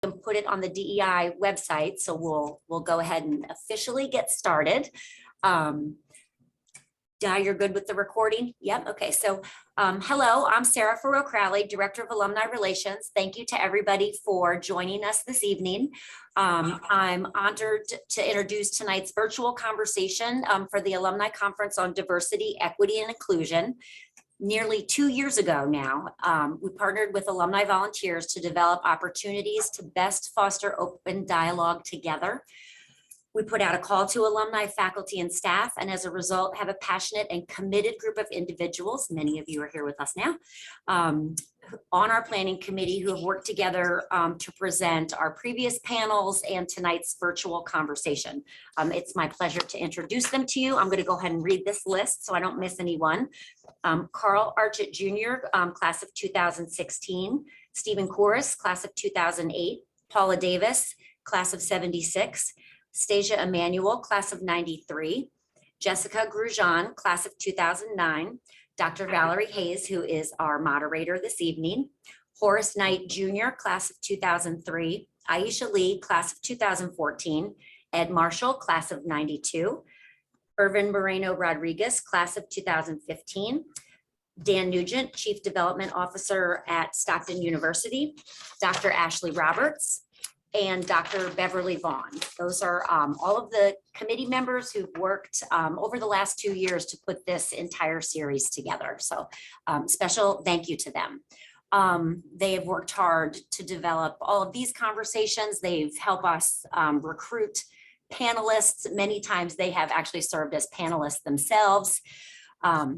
and put it on the DEI website. So we'll go ahead and officially get started. Di, you're good with the recording? Yep. Okay. So hello, I'm Sarah Farrow-Crowley, Director of Alumni Relations. Thank you to everybody for joining us this evening. I'm honored to introduce tonight's virtual conversation for the Alumni Conference on Diversity, Equity, and Inclusion. Nearly 2 years ago now, we partnered with alumni volunteers to develop opportunities to best foster open dialogue together. We put out a call to alumni, faculty, and staff, and as a result, have a passionate and committed group of individuals, many of you are here with us now, on our planning committee who have worked together to present our previous panels and tonight's virtual conversation. It's my pleasure to introduce them to you. I'm going to go ahead and read this list so I don't miss anyone. Carl Archett Jr., class of 2016, Stephen Corus, class of 2008, Paula Davis, class of 76, Stasia Emanuel, class of 93, Jessica Grujan, class of 2009, Dr. Valerie Hayes, who is our moderator this evening, Horace Knight Jr., class of 2003, Aisha Lee, class of 2014, Ed Marshall, class of 92, Irvin Moreno Rodriguez, class of 2015, Dan Nugent, Chief Development Officer at Stockton University, Dr. Ashley Roberts, and Dr. Beverly Vaughn. Those are all of the committee members who've worked over the last 2 years to put this entire series together. So special thank you to them. They have worked hard to develop all of these conversations. They've helped us recruit panelists. Many times they have actually served as panelists themselves.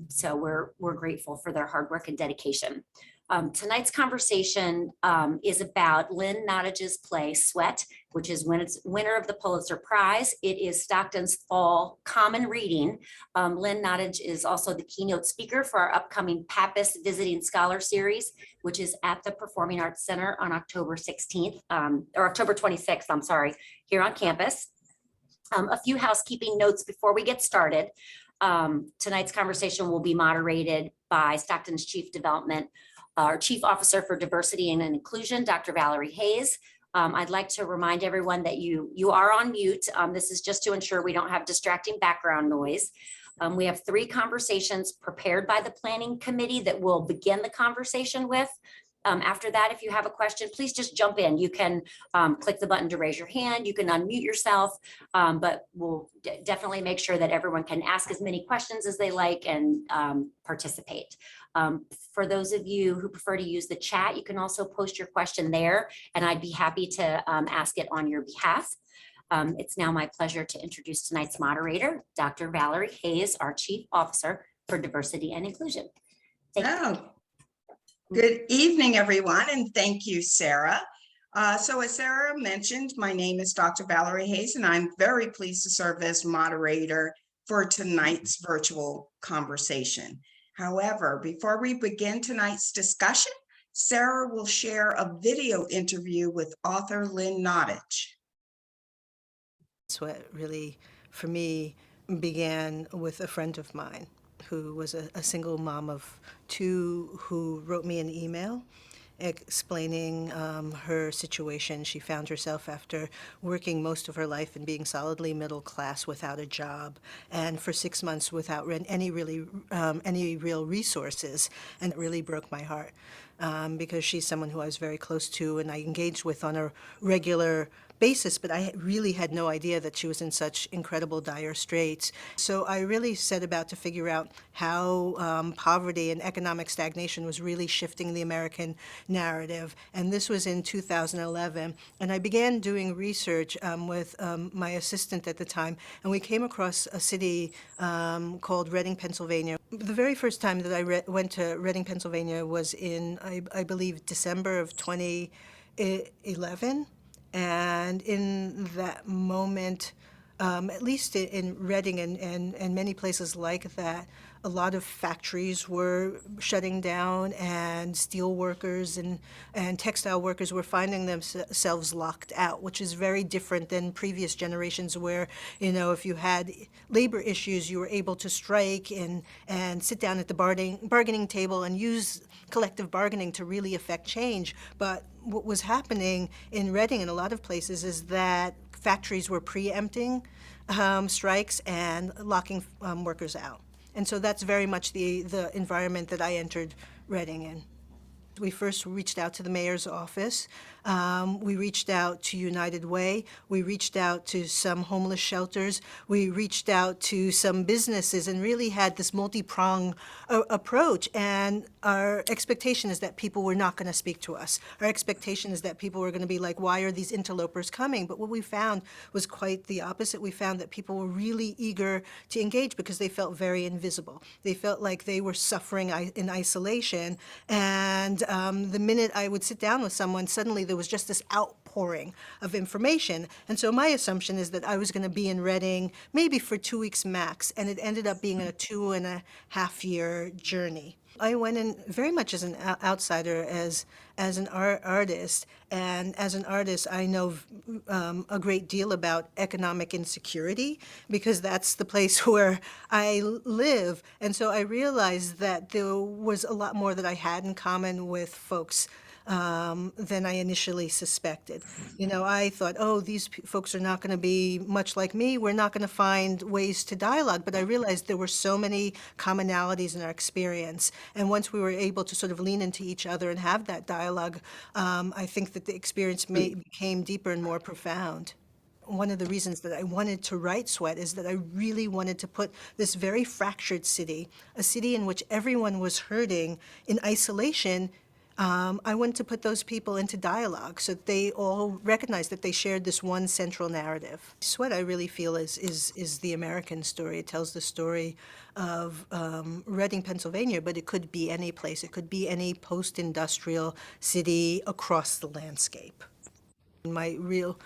So we're grateful for their hard work and dedication. Tonight's conversation is about Lynn Nottage's play Sweat, which is winner of the Pulitzer Prize. It is Stockton's fall common reading. Lynn Nottage is also the keynote speaker for our upcoming Pappas Visiting Scholar Series, which is at the Performing Arts Center on October 16th, or October 26th, I'm sorry, here on campus. A few housekeeping notes before we get started. Tonight's conversation will be moderated by Stockton's our Chief Officer for Diversity and Inclusion, Dr. Valerie Hayes. I'd like to remind everyone that you are on mute. This is just to ensure we don't have distracting background noise. We have 3 conversations prepared by the planning committee that we'll begin the conversation with. After that, if you have a question, please just jump in. You can click the button to raise your hand. You can unmute yourself, but we'll definitely make sure that everyone can ask as many questions as they like and participate. For those of you who prefer to use the chat, you can also post your question there, and I'd be happy to ask it on your behalf. It's now my pleasure to introduce tonight's moderator, Dr. Valerie Hayes, our Chief Officer for Diversity and Inclusion. Thank you. Good evening, everyone, and thank you, Sarah. So as Sarah mentioned, my name is Dr. Valerie Hayes, and I'm very pleased to serve as moderator for tonight's virtual conversation. However, before we begin tonight's discussion, Sarah will share a video interview with author Lynn Nottage. That's what really, for me, began with a friend of mine who was a single mom of 2 who wrote me an email explaining her situation. She found herself after working most of her life and being solidly middle class without a job, and for 6 months without any real resources, and it really broke my heart because she's someone who I was very close to and I engaged with on a regular basis, but I really had no idea that she was in such incredible dire straits. So I really set about to figure out how poverty and economic stagnation was really shifting the American narrative. And this was in 2011. And I began doing research with my assistant at the time, and we came across a city called Reading, Pennsylvania. The very first time that I went to Reading, Pennsylvania was in, I believe, December of 2011. And in that moment, at least in Reading and many places like that, a lot of factories were shutting down, and steel workers and textile workers were finding themselves locked out, which is very different than previous generations where, if you had labor issues, you were able to strike and sit down at the bargaining table and use collective bargaining to really affect change. But what was happening in Reading and a lot of places is that factories were preempting strikes and locking workers out. And so that's very much the environment that I entered Reading in. We first reached out to the mayor's office. We reached out to United Way. We reached out to some homeless shelters. We reached out to some businesses and really had this multi-pronged approach. And our expectation is that people were not going to speak to us. Our expectation is that people were going to be like, why are these interlopers coming? But what we found was quite the opposite. We found that people were really eager to engage because they felt very invisible. They felt like they were suffering in isolation. And the minute I would sit down with someone, suddenly there was just this outpouring of information. And so my assumption is that I was going to be in Reading maybe for 2 weeks max, and it ended up being a 2.5-year journey. I went in very much as an outsider, as an artist, and as an artist, I know a great deal about economic insecurity because that's the place where I live. And so I realized that there was a lot more that I had in common with folks than I initially suspected. I thought, oh, these folks are not going to be much like me. We're not going to find ways to dialogue. But I realized there were so many commonalities in our experience. And once we were able to sort of lean into each other and have that dialogue, I think that the experience became deeper and more profound. One of the reasons that I wanted to write Sweat is that I really wanted to put this very fractured city, a city in which everyone was hurting in isolation. I wanted to put those people into dialogue so that they all recognize that they shared this one central narrative. Sweat, I really feel, is the American story. It tells the story of Reading, Pennsylvania, but it could be any place. It could be any post-industrial city across the landscape. My real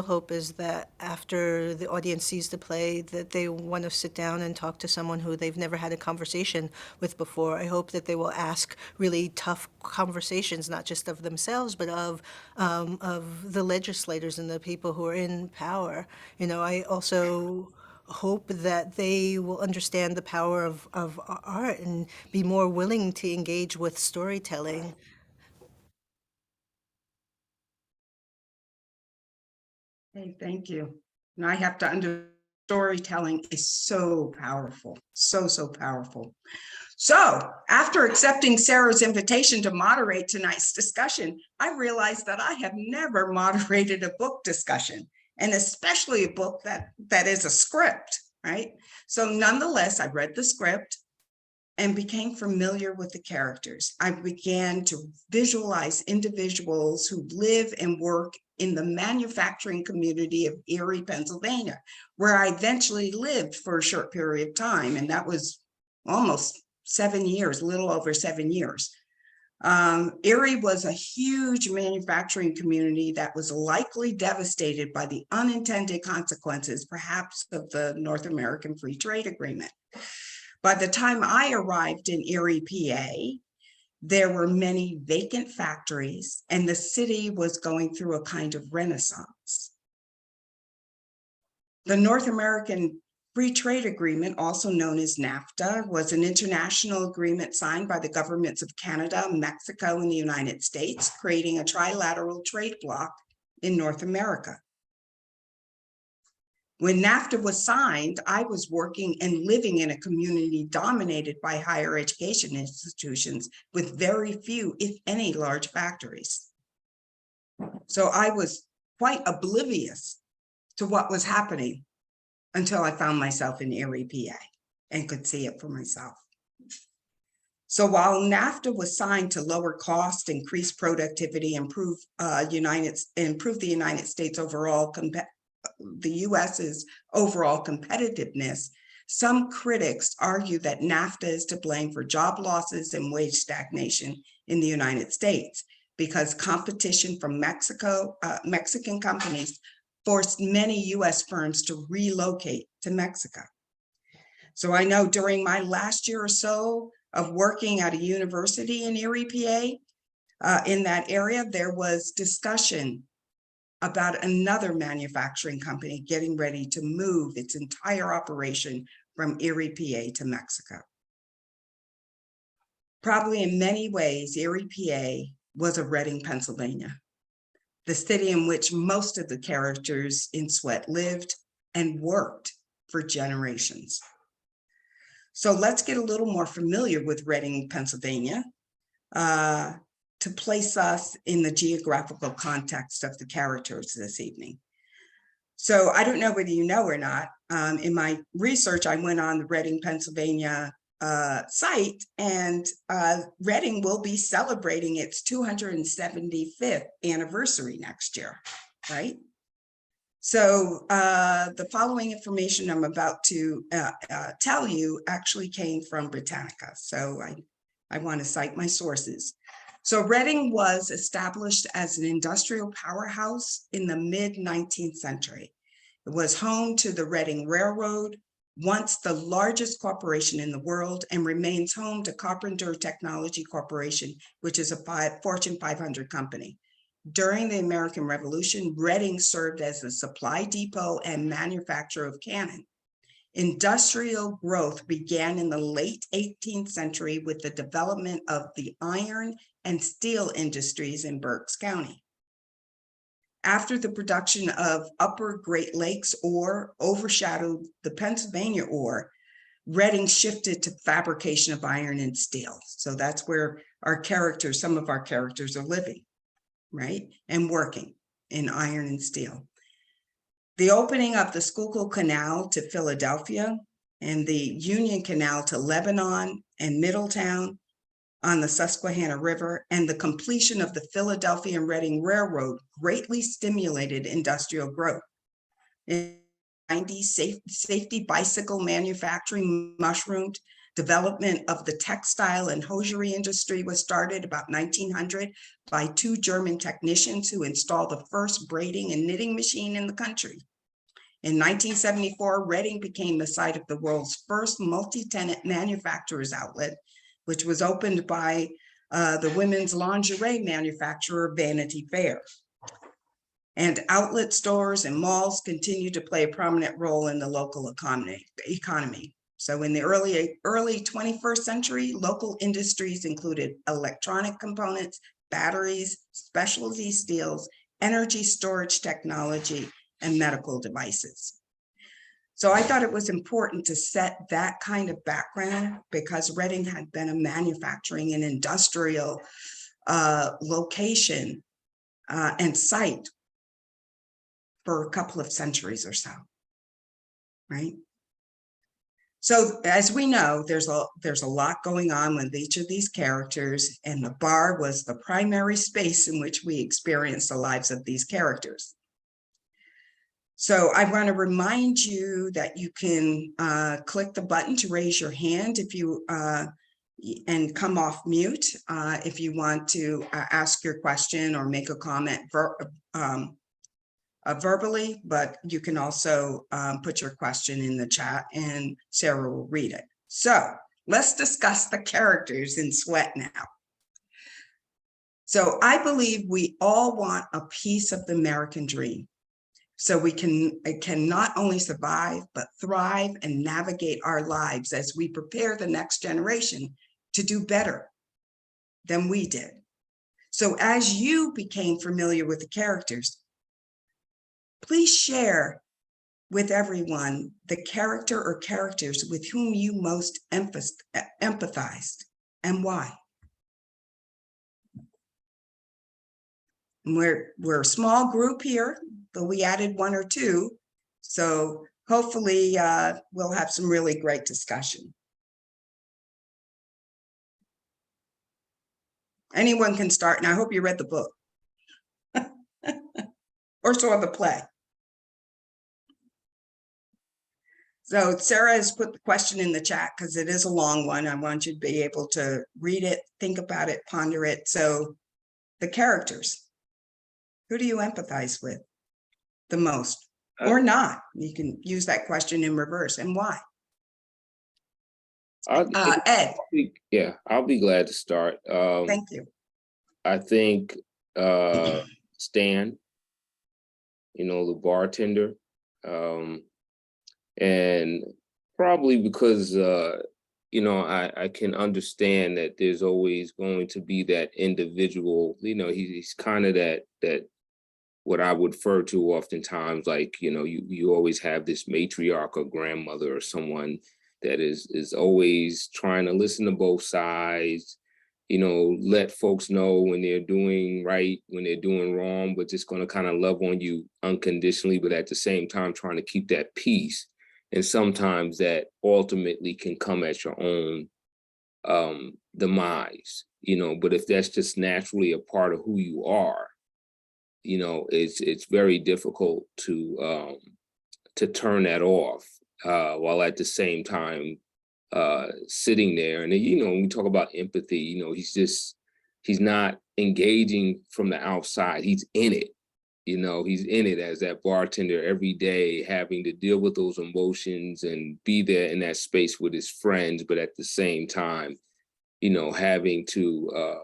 hope is that after the audience sees the play, that they want to sit down and talk to someone who they've never had a conversation with before. I hope that they will ask really tough conversations, not just of themselves, but of the legislators and the people who are in power. I also hope that they will understand the power of art and be more willing to engage with storytelling. Hey, thank you. And I have to storytelling is so powerful, so powerful. So after accepting Sarah's invitation to moderate tonight's discussion, I realized that I have never moderated a book discussion, and especially a book that is a script, right? So nonetheless, I read the script and became familiar with the characters. I began to visualize individuals who live and work in the manufacturing community of Erie, Pennsylvania, where I eventually lived for a short period of time. And that was almost 7 years, a little over 7 years. Erie was a huge manufacturing community that was likely devastated by the unintended consequences, perhaps, of the North American Free Trade Agreement. By the time I arrived in Erie, PA, there were many vacant factories, and the city was going through a kind of renaissance. The North American Free Trade Agreement, also known as NAFTA, was an international agreement signed by the governments of Canada, Mexico, and the United States, creating a trilateral trade bloc in North America. When NAFTA was signed, I was working and living in a community dominated by higher education institutions with very few, if any, large factories. So I was quite oblivious to what was happening until I found myself in Erie, PA, and could see it for myself. So while NAFTA was signed to lower cost, increase productivity, improve the United States overall the US's overall competitiveness, some critics argue that NAFTA is to blame for job losses and wage stagnation in the United States because competition from Mexican companies forced many US firms to relocate to Mexico. So I know during my last year or so of working at a university in Erie, PA, in that area, there was discussion about another manufacturing company getting ready to move its entire operation from Erie, PA to Mexico. Probably in many ways, Erie, PA was a Reading, Pennsylvania, the city in which most of the characters in Sweat lived and worked for generations. So let's get a little more familiar with Reading, Pennsylvania, to place us in the geographical context of the characters this evening. So I don't know whether you know or not, in my research, I went on the Reading, Pennsylvania site, and Reading will be celebrating its 275th anniversary next year, right? So the following information I'm about to tell you actually came from Britannica. So I want to cite my sources. So Reading was established as an industrial powerhouse in the mid-19th century. It was home to the Reading Railroad, once the largest corporation in the world, and remains home to Carpenter Technology Corporation, which is a Fortune 500 company. During the American Revolution, Reading served as a supply depot and manufacturer of cannon. Industrial growth began in the late 18th century with the development of the iron and steel industries in Berks County. After the production of Upper Great Lakes ore overshadowed the Pennsylvania ore, Reading shifted to fabrication of iron and steel. So that's where our characters, some of our characters are living, right? And working in iron and steel. The opening of the Schuylkill Canal to Philadelphia and the Union Canal to Lebanon and Middletown on the Susquehanna River, and the completion of the Philadelphia and Reading Railroad greatly stimulated industrial growth. In the 90s, safety bicycle manufacturing mushroomed. Development of the textile and hosiery industry was started about 1900 by two German technicians who installed the first braiding and knitting machine in the country. In 1974, Reading became the site of the world's first multi-tenant manufacturer's outlet, which was opened by the women's lingerie manufacturer Vanity Fair. And outlet stores and malls continue to play a prominent role in the local economy. So in the early 21st century, local industries included electronic components, batteries, specialty steels, energy storage technology, and medical devices. So I thought it was important to set that kind of background because Reading had been a manufacturing and industrial location and site for a couple of centuries or so, right? So as we know, there's a lot going on with each of these characters, and the bar was the primary space in which we experience the lives of these characters. So I want to remind you that you can click the button to raise your hand if you and come off mute if you want to ask your question or make a comment verbally, but you can also put your question in the chat and Sarah will read it. So let's discuss the characters in Sweat now. So I believe we all want a piece of the American dream. So we can not only survive, but thrive and navigate our lives as we prepare the next generation to do better than we did. So as you became familiar with the characters, please share with everyone the character or characters with whom you most empathized and why. We're a small group here, but we added one or two. So hopefully we'll have some really great discussion. Anyone can start, and I hope you read the book or saw the play. So Sarah has put the question in the chat because it is a long one. I want you to be able to read it, think about it, ponder it. So the characters, who do you empathize with the most or not? You can use that question in reverse, and why? Ed, Yeah, I'll be glad to start. thank you. I think Stan, the bartender, and probably because I can understand that there's always going to be that individual. He's kind of that what I would refer to oftentimes, like you always have this matriarch or grandmother or someone that is always trying to listen to both sides, let folks know when they're doing right, when they're doing wrong, but just going to kind of love on you unconditionally, but at the same time trying to keep that peace. And sometimes that ultimately can come at your own demise, but if that's just naturally a part of who you are, it's very difficult to turn that off while at the same time sitting there. And when we talk about empathy, he's not engaging from the outside. He's in it. He's in it as that bartender every day, having to deal with those emotions and be there in that space with his friends, but at the same time, having to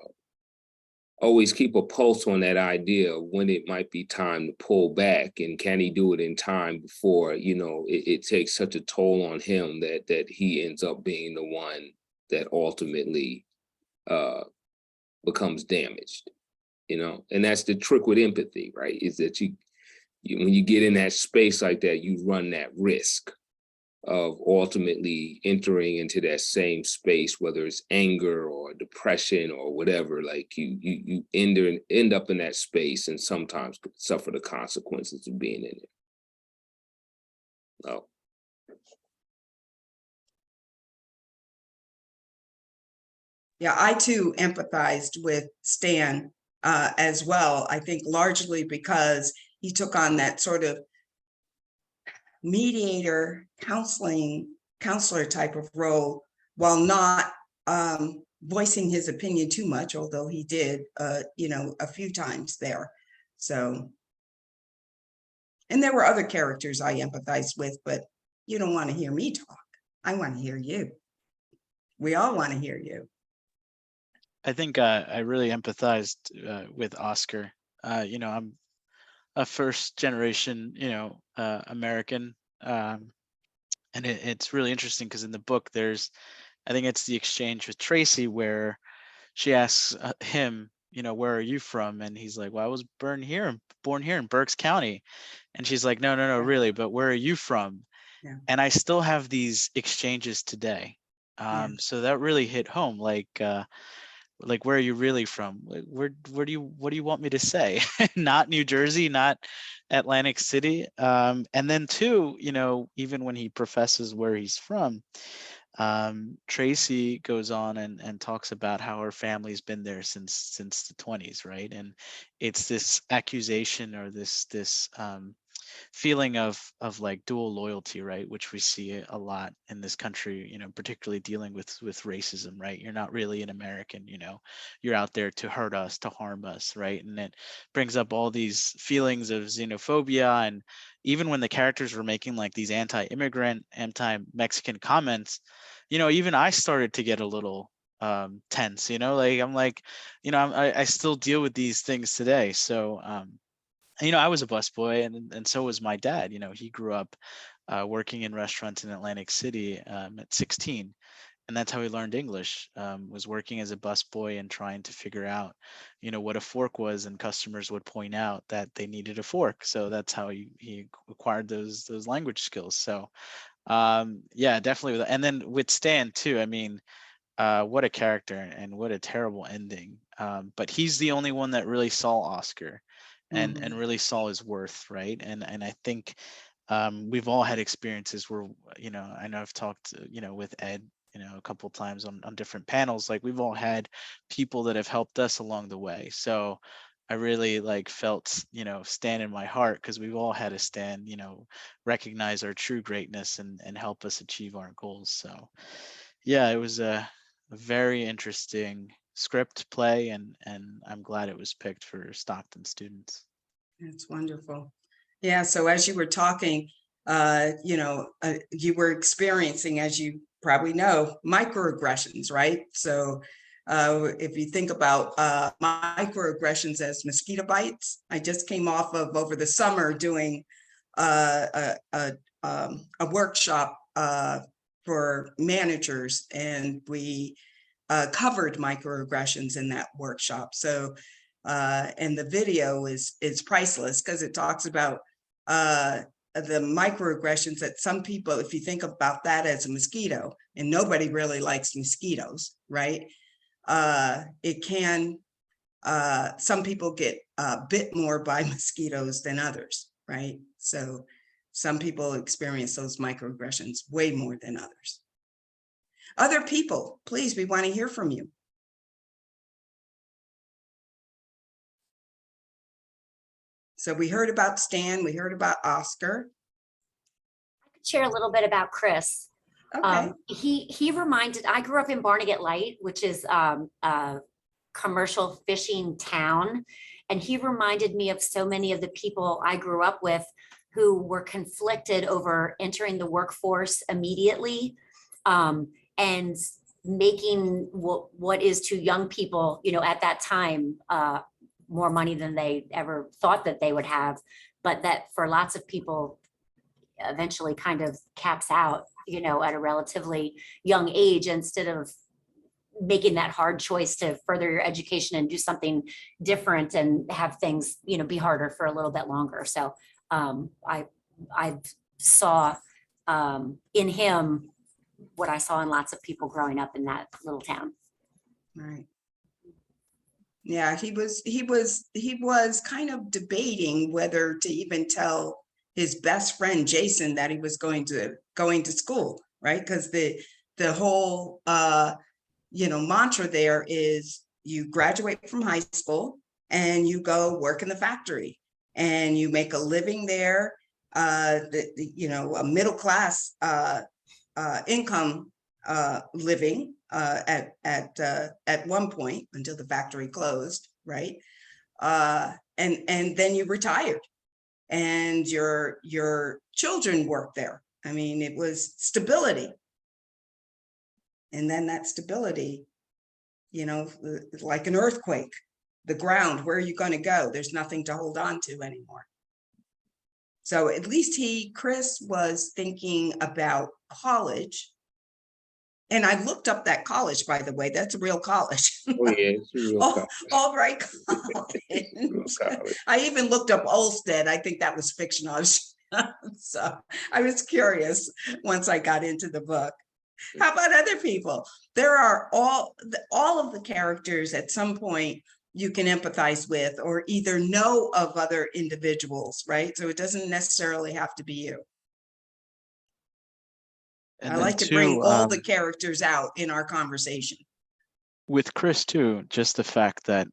always keep a pulse on that idea of when it might be time to pull back, and can he do it in time before it takes such a toll on him that he ends up being the one that ultimately becomes damaged. And that's the trick with empathy, right? Is that you when you get in that space like that, you run that risk of ultimately entering into that same space, whether it's anger or depression or whatever. Like you end up in that space and sometimes suffer the consequences of being in it. Oh. Yeah, I too empathized with Stan as well. I think largely because he took on that sort of mediator, counselor type of role, while not voicing his opinion too much, although he did, a few times there. So, and there were other characters I empathized with, but you don't want to hear me talk. I want to hear you. We all want to hear you. I think I really empathized with Oscar. I'm a first generation, American. And it's really interesting because in the book, I think it's the exchange with Tracy where she asks him, where are you from? And he's like, well, I was born here in Berks County. And she's like, no, really, but where are you from? Yeah. And I still have these exchanges today. So that really hit home. Like, where are you really from? What do you want me to say? Not New Jersey, not Atlantic City. And then two, even when he professes where he's from, Tracy goes on and talks about how her family's been there since the 20s, right? And it's this accusation or this feeling of like dual loyalty, right, which we see a lot in this country, particularly dealing with racism, right? You're not really an American, you're out there to hurt us, to harm us, right? And it brings up all these feelings of xenophobia. And even when the characters were making like these anti-immigrant, anti-Mexican comments, even I started to get a little tense, like I'm like, I still deal with these things today. So I was a busboy, and so was my dad. He grew up working in restaurants in Atlantic City at 16, and that's how he learned English. Was working as a busboy and trying to figure out, what a fork was, and customers would point out that they needed a fork. So that's how he acquired those language skills. So yeah, definitely. And then with Stan too. I mean, what a character and what a terrible ending. But he's the only one that really saw Oscar and really saw his worth, right? And I think we've all had experiences where, I know I've talked, with Ed, a couple of times on different panels. Like we've all had people that have helped us along the way. So I really felt, Stan in my heart, because we've all had a Stan, recognize our true greatness and help us achieve our goals. So yeah, it was a very interesting script play, and I'm glad it was picked for Stockton students. That's wonderful. Yeah, so as you were talking, you were experiencing, as you probably know microaggressions, right? So if you think about microaggressions as mosquito bites, I just came off of over the summer doing a workshop for managers, and we covered microaggressions in that workshop. So and the video is priceless because it talks about the microaggressions that some people, if you think about that as a mosquito, and nobody really likes mosquitoes, right? It can, some people get bit more by mosquitoes than others, right? So some people experience those microaggressions way more than others. Other people, please, we want to hear from you. So we heard about Stan, we heard about Oscar. I could share a little bit about Chris. Okay. He reminded, I grew up in Barnegat Light, which is a commercial fishing town. And he reminded me of so many of the people I grew up with who were conflicted over entering the workforce immediately, and making what is to young people, you know, at that time, more money than they ever thought that they would have, but that for lots of people eventually kind of caps out, you know, at a relatively young age, instead of making that hard choice to further your education and do something different and have things, you know, be harder for a little bit longer. So I saw in him what I saw in lots of people growing up in that little town. Right. Yeah, he was kind of debating whether to even tell his best friend Jason that he was going to school, right? Because the whole you know, mantra there is you graduate from high school and you go work in the factory and you make a living there, you know, a middle class income living at one point until the factory closed, right? And then you retired and your children worked there. I mean, it was stability. And then that stability, you know, like an earthquake, the ground, where are you going to go? There's nothing to hold on to anymore. So at least Chris was thinking about college. And I looked up that college, by the way, that's a real college. Oh, yeah, it's a real college. Albright Real College. college. I even looked up Olstead. I think that was fictional. So I was curious once I got into the book. How about other people? There are all of the characters at some point you can empathize with or either know of other individuals, right? So it doesn't necessarily have to be you. And I then like to bring too, all the characters out in our conversation. with Chris too, just the fact that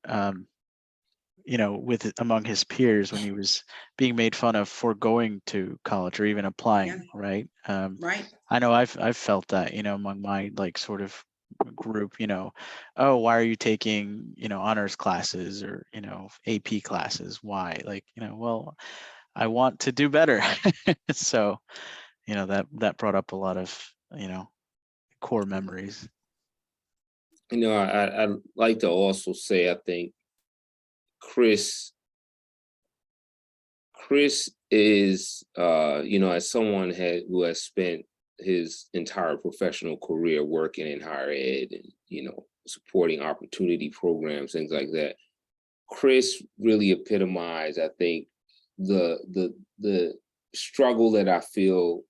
you know, among his peers when he was being made fun of for going to college or even applying, Yeah. right? Right. I know I've felt that, you know, among my like sort of group, you know, oh, why are you taking, you know, honors classes or, you know, AP classes? Why? Like, you know, well, I want to do better. So, you know, that brought up a lot of, you know, core memories. You know, I'd like to also say, I think Chris is, you know, as someone who has spent his entire professional career working in higher ed and, you know, supporting opportunity programs, things like that. Chris really epitomized, I think, the struggle that I feel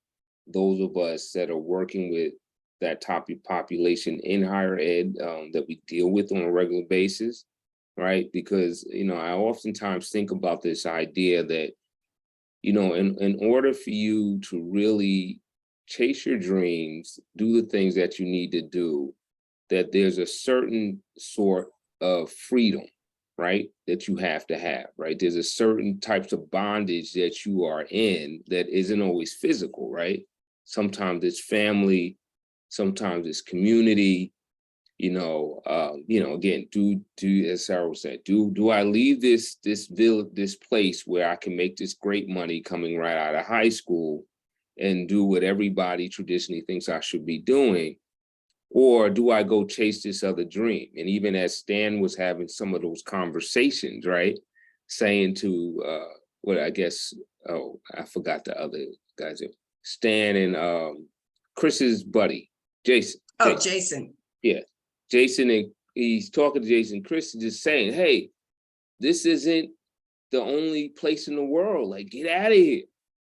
those of us that are working with that top population in higher ed that we deal with on a regular basis, right? Because, you know, I oftentimes think about this idea that, you know, in order for you to really chase your dreams, do the things that you need to do, that there's a certain sort of freedom, right, that you have to have, right? There's a certain types of bondage that you are in that isn't always physical, right? Sometimes it's family, sometimes it's community, you know, again, as Sarah said, do I leave this place where I can make this great money coming right out of high school and do what everybody traditionally thinks I should be doing? Or do I go chase this other dream? And even as Stan was having some of those conversations, right? Saying to, what I guess, oh, I forgot the other guys, Stan and Chris's buddy, Jason. Oh, Jason. Yeah, Jason, and he's talking to Jason. Chris is just saying, hey, this isn't the only place in the world. Like, get out of here.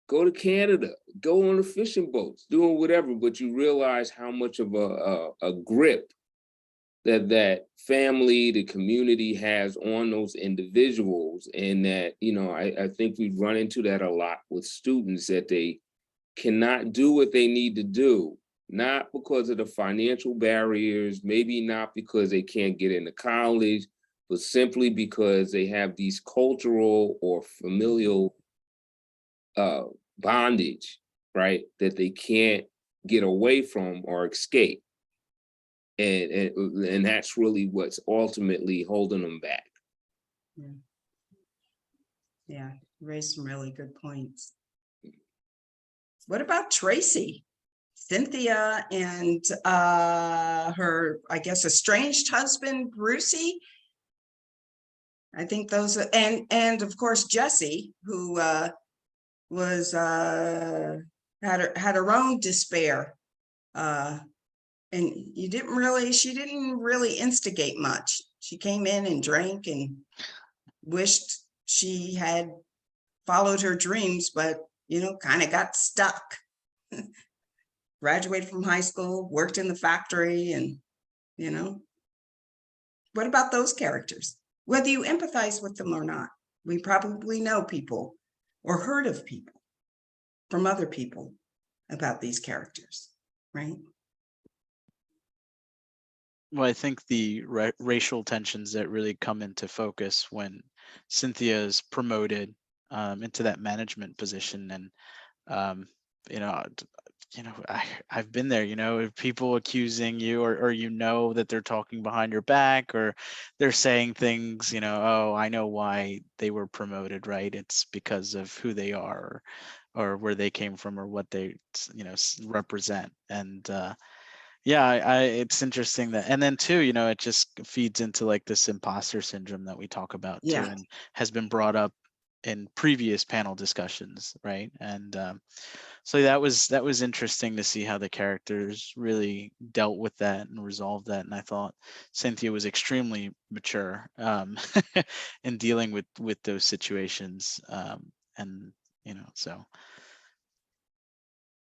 Go to Canada, go on the fishing boats, doing whatever, but you realize how much of a grip that family, the community has on those individuals. And that, you know, I think we run into that a lot with students, that they cannot do what they need to do, not because of the financial barriers, maybe not because they can't get into college, but simply because they have these cultural or familial bondage, right, that they can't get away from or escape. And that's really what's ultimately holding them back. Yeah, raised some really good points. What about Tracy? Cynthia and her, I guess, estranged husband, Brucey. I think those are, and of course, Jessie, who was had her own despair. And she didn't really instigate much. She came in and drank and wished she had followed her dreams, but, you know, kind of got stuck. Graduated from high school, worked in the factory, and, you know, what about those characters? Whether you empathize with them or not, we probably know people or heard of people from other people about these characters, right? Well, I think the racial tensions that really come into focus when Cynthia is promoted into that management position, and you know, I've been there. You know, if people accusing you, or you know that they're talking behind your back, or they're saying things, you know, oh, I know why they were promoted, right? It's because of who they are, or where they came from, or what they, you know, represent. And yeah, it's interesting that, and then too, you know, it just feeds into like this imposter syndrome that we talk about too, Yeah. and has been brought up in previous panel discussions, right? And so that was interesting to see how the characters really dealt with that and resolved that. And I thought Cynthia was extremely mature in dealing with those situations, and you know, so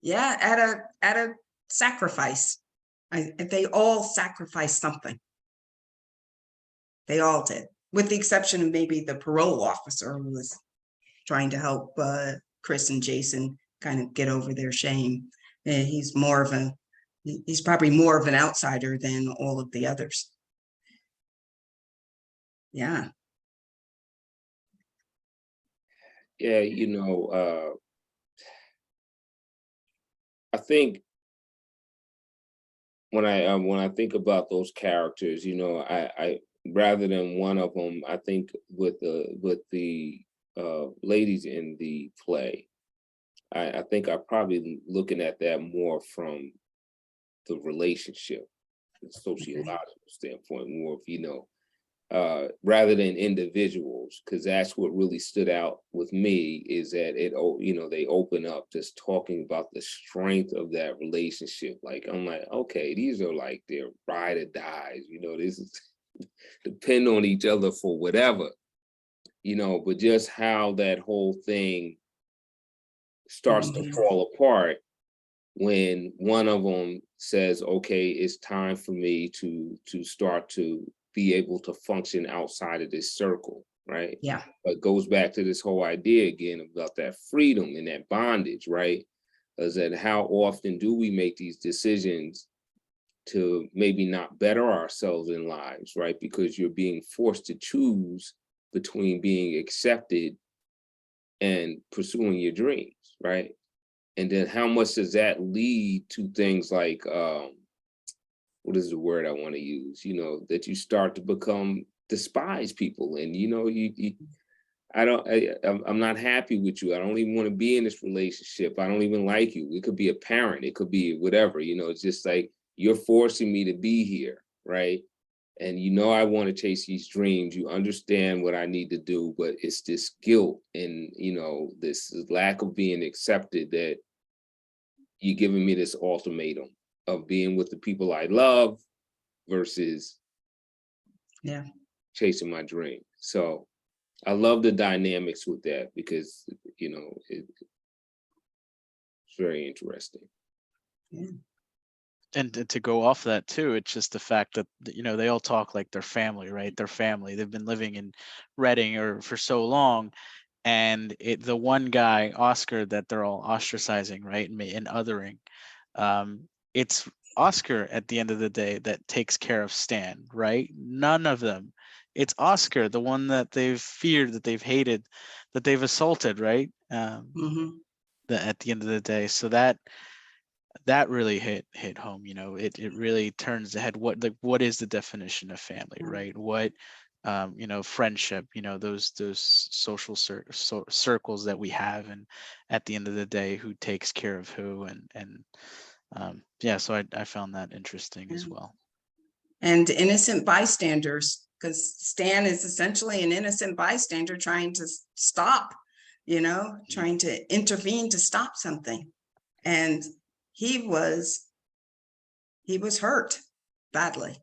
Yeah, at a sacrifice. They all sacrificed something. They all did, with the exception of maybe the parole officer who was trying to help Chris and Jason kind of get over their shame. He's probably more of an outsider than all of the others. Yeah. Yeah, you know, I think when I think about those characters, you know, I rather than one of them, I think with the ladies in the play, I think I'm probably looking at that more from the relationship, the sociological standpoint, more of, you know, rather than individuals, because that's what really stood out with me, is that you know, they open up just talking about the strength of that relationship. Like, I'm like, okay, these are like their ride or dies, you know, this is depend on each other for whatever, you know, but just how that whole thing starts to fall apart when one of them says, okay, it's time for me to start to be able to function outside of this circle, right? Yeah. But it goes back to this whole idea again about that freedom and that bondage, right? Is that how often do we make these decisions to maybe not better ourselves in lives, right? Because you're being forced to choose between being accepted and pursuing your dreams, right? And then how much does that lead to things like, what is the word I want to use? You know, that you start to despise people, and you know, I'm not happy with you. I don't even want to be in this relationship. I don't even like you. It could be a parent. It could be whatever, it's just like, you're forcing me to be here, right? And I want to chase these dreams. You understand what I need to do, but it's this guilt and, this lack of being accepted that you're giving me this ultimatum of being with the people I love versus chasing my dream. So I love the dynamics with that because, it's very interesting. Yeah. And to go off that too, it's just the fact that they all talk like they're family, right? They're family. They've been living in Reading or for so long, and the one guy, Oscar, that they're all ostracizing, right, and othering. It's Oscar at the end of the day that takes care of Stan, right? None of them. It's Oscar, the one that they've feared, that they've hated, that they've assaulted, right? At the end of the day, so that really hit home. It really turns the head. What is the definition of family, right? What friendship, those social circles that we have, and at the end of the day, who takes care of who, and so I found that interesting as well. And innocent bystanders, because Stan is essentially an innocent bystander trying to stop, trying to intervene to stop something. And he was hurt badly,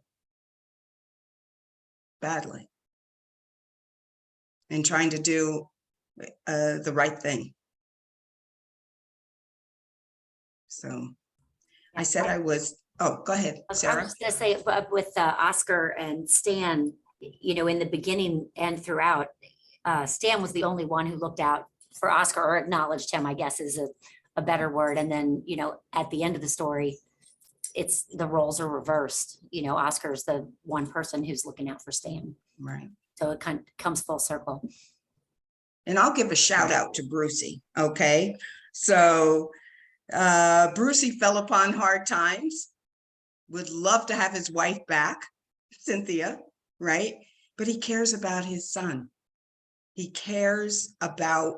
and trying to do the right thing. So I said I was, oh, go ahead, I was Sarah. just gonna say, with Oscar and Stan, in the beginning and throughout, Stan was the only one who looked out for Oscar, or acknowledged him, I guess is a better word. And then, at the end of the story, the roles are reversed. Oscar's the one person who's looking out for Stan. Right. So it kind of comes full circle. And I'll give a shout out to Brucey. Okay. So Brucey fell upon hard times, would love to have his wife back, Cynthia, right? But he cares about his son. He cares about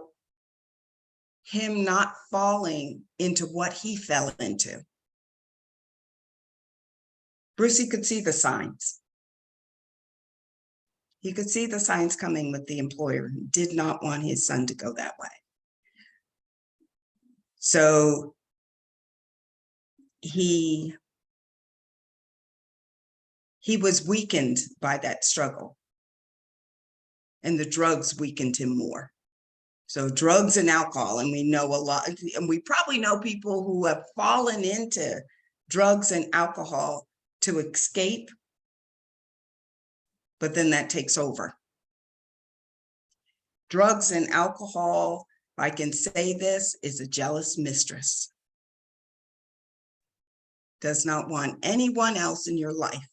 him not falling into what he fell into. Brucey could see the signs. He could see the signs coming with the employer. He did not want his son to go that way. So he was weakened by that struggle, and the drugs weakened him more. So drugs and alcohol, and we know a lot, and we probably know people who have fallen into drugs and alcohol to escape, but then that takes over. Drugs and alcohol, if I can say this, is a jealous mistress. Does not want anyone else in your life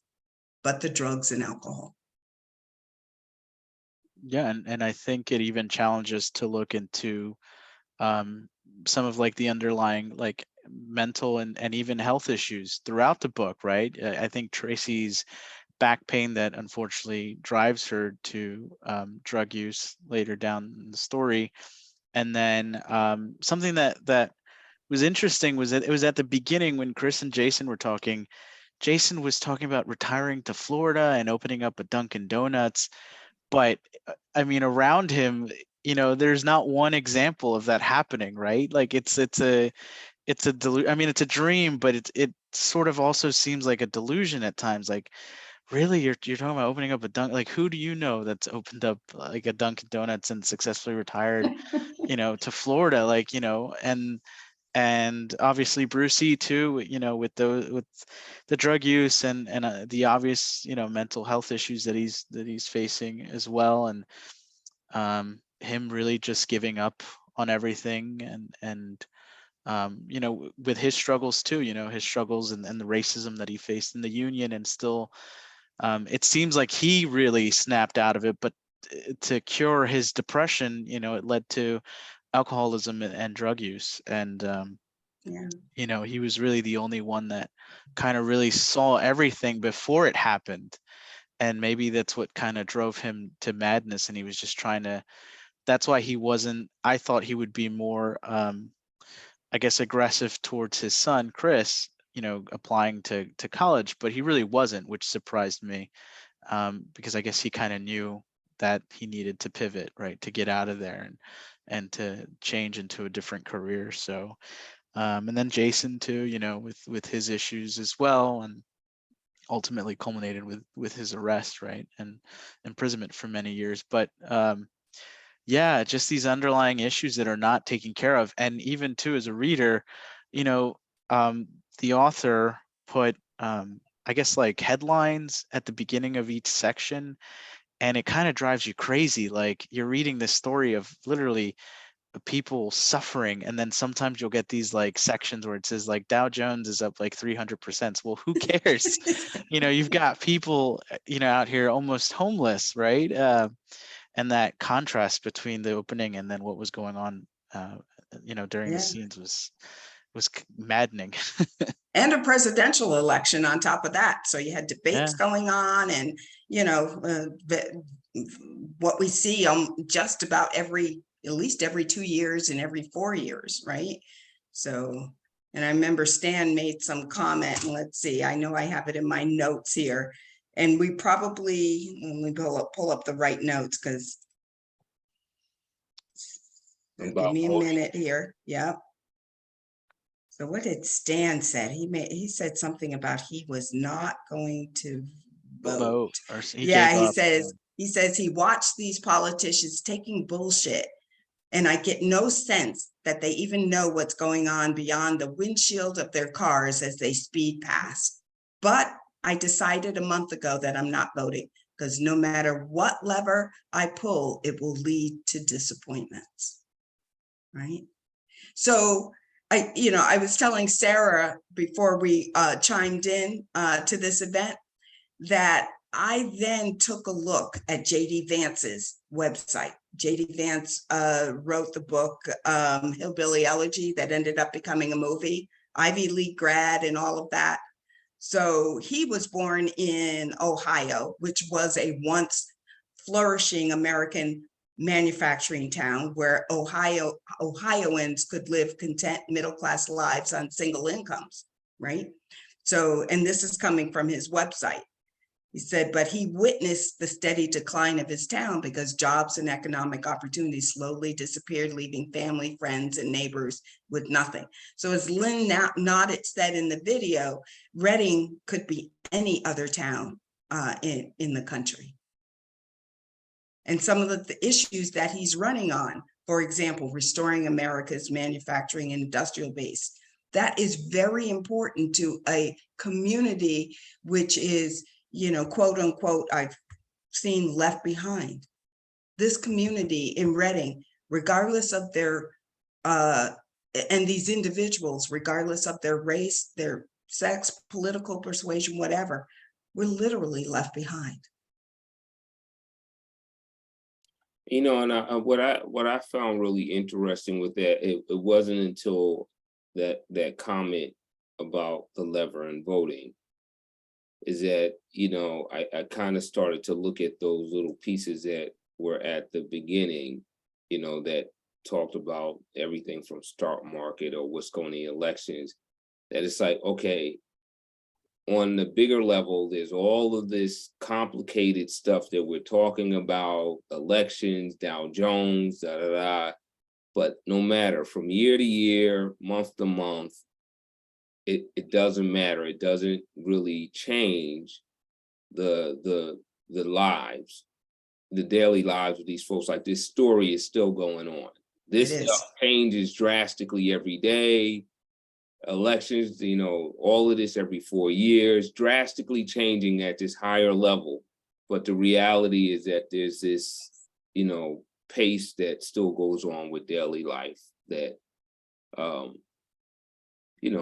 but the drugs and alcohol. Yeah, and I think it even challenges to look into some of the underlying mental and even health issues throughout the book, right? I think Tracy's back pain that unfortunately drives her to drug use later down in the story. And then something that was interesting was that it was at the beginning when Chris and Jason were talking. Jason was talking about retiring to Florida and opening up a Dunkin' Donuts. But I mean, around him, there's not one example of that happening, right? It's a dream, but it sort of also seems like a delusion at times. Really, you're talking about opening up a Dunkin', who do you know that's opened up a Dunkin' Donuts and successfully retired, to Florida, and obviously Brucey too, with the drug use and the obvious, mental health issues that he's facing as well, and him really just giving up on everything, and with his struggles too, his struggles and the racism that he faced in the union, and still it seems like he really snapped out of it, but to cure his depression, it led to alcoholism and drug use. And he was really the only one that kind of really saw everything before it happened, and maybe that's what kind of drove him to madness, and he was just trying to that's why he wasn't, I thought he would be more, I guess, aggressive towards his son, Chris, applying to college, but he really wasn't, which surprised me, because I guess he kind of knew that he needed to pivot, right, to get out of there and to change into a different career. So, and then Jason too, with his issues as well, and ultimately culminated with his arrest, right, and imprisonment for many years. But yeah, just these underlying issues that are not taken care of. And even too, as a reader, you know, the author put, I guess, like headlines at the beginning of each section, and it kind of drives you crazy. Like you're reading this story of literally people suffering, and then sometimes you'll get these like sections where it says like Dow Jones is up like 300%. Well, who cares? You've got people, out here almost homeless, right? And that contrast between the opening and then what was going on, during the Yeah. scenes was maddening. And a presidential election on top of that. So you had Yeah. debates going on, and what we see just about at least every 2 years and every 4 years, right? So, and I remember Stan made some comment, and let's see, I know I have it in my notes here, and we probably, when we pull up the right notes, because give me a minute here. Yep. So what did Stan said? He said something about he was not going to vote. Or he Yeah, gave up. he says he watched these politicians taking bullshit, and I get no sense that they even know what's going on beyond the windshield of their cars as they speed past. But I decided a month ago that I'm not voting, because no matter what lever I pull, it will lead to disappointments. Right? So I was telling Sarah before we chimed in to this event that I then took a look at J.D. Vance's website. J.D. Vance wrote the book Hillbilly Elegy that ended up becoming a movie, Ivy League grad and all of that. So he was born in Ohio, which was a once flourishing American manufacturing town where Ohioans could live content middle-class lives on single incomes, right? So, and this is coming from his website. He said, but he witnessed the steady decline of his town because jobs and economic opportunities slowly disappeared, leaving family, friends, and neighbors with nothing. So as Lynn Nottage said in the video, Reading could be any other town in the country. And some of the issues that he's running on, for example, restoring America's manufacturing and industrial base, that is very important to a community which is, quote unquote, I've seen left behind. This community in Reading, regardless of their, and these individuals, regardless of their race, their sex, political persuasion, whatever, we're literally left behind. And what I found really interesting with that, it wasn't until that comment about the lever and voting is that, I kind of started to look at those little pieces that were at the beginning, that talked about everything from stock market or what's going on in elections, that it's like, okay, on the bigger level, there's all of this complicated stuff that we're talking about, elections, Dow Jones, da da da. But no matter, from year to year, month to month, it doesn't matter. It doesn't really change the lives, the daily lives of these folks. Like, this story is still going on. This stuff changes drastically every day. Elections, all of this every 4 years, drastically changing at this higher level. But the reality is that there's this, pace that still goes on with daily life that,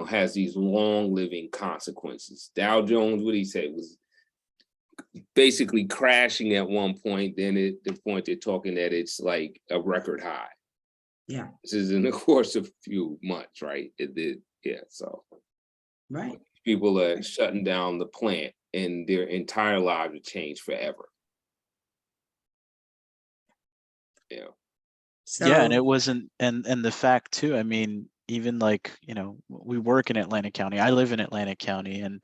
has these long living consequences. Dow Jones, what did he say, was basically crashing at one point. Then at the point they're talking that it's like a record high. Yeah. This is in the course of a few months, right? It did. Yeah, so right. People are shutting down the plant and their entire lives have changed forever. Yeah. Yeah, and So, it wasn't, and the fact too, I mean, even like, we work in Atlantic County. I live in Atlantic County, and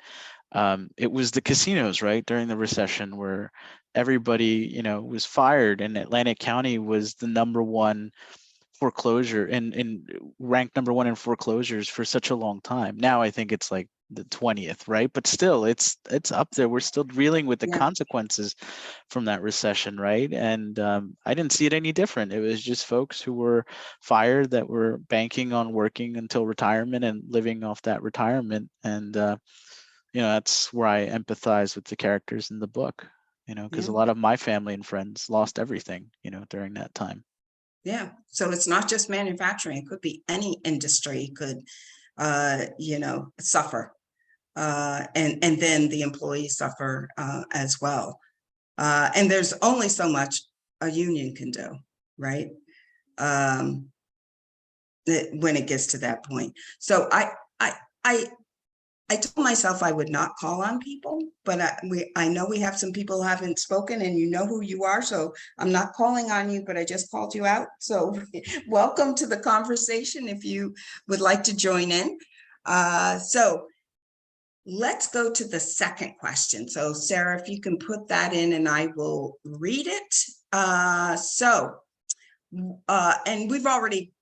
it was the casinos, right, during the recession where everybody, was fired, and Atlantic County was the number one foreclosure and ranked number one in foreclosures for such a long time. Now I think it's like the 20th, right? But still, it's up there. We're still dealing with the yeah, consequences from that recession, right? And I didn't see it any different. It was just folks who were fired that were banking on working until retirement and living off that retirement. And that's where I empathize with the characters in the book, because yeah, a lot of my family and friends lost everything, during that time. yeah. So it's not just manufacturing. It could be any industry could, suffer. And then the employees suffer as well. And there's only so much a union can do, right? Um, when it gets to that point. So I, I, I told myself I would not call on people, but I know we have some people who haven't spoken, and you know who you are. So I'm not calling on you, but I just called you out. So welcome to the conversation if you would like to join in. So let's go to the second question. So Sarah, if you can put that in and I will read it. And we've already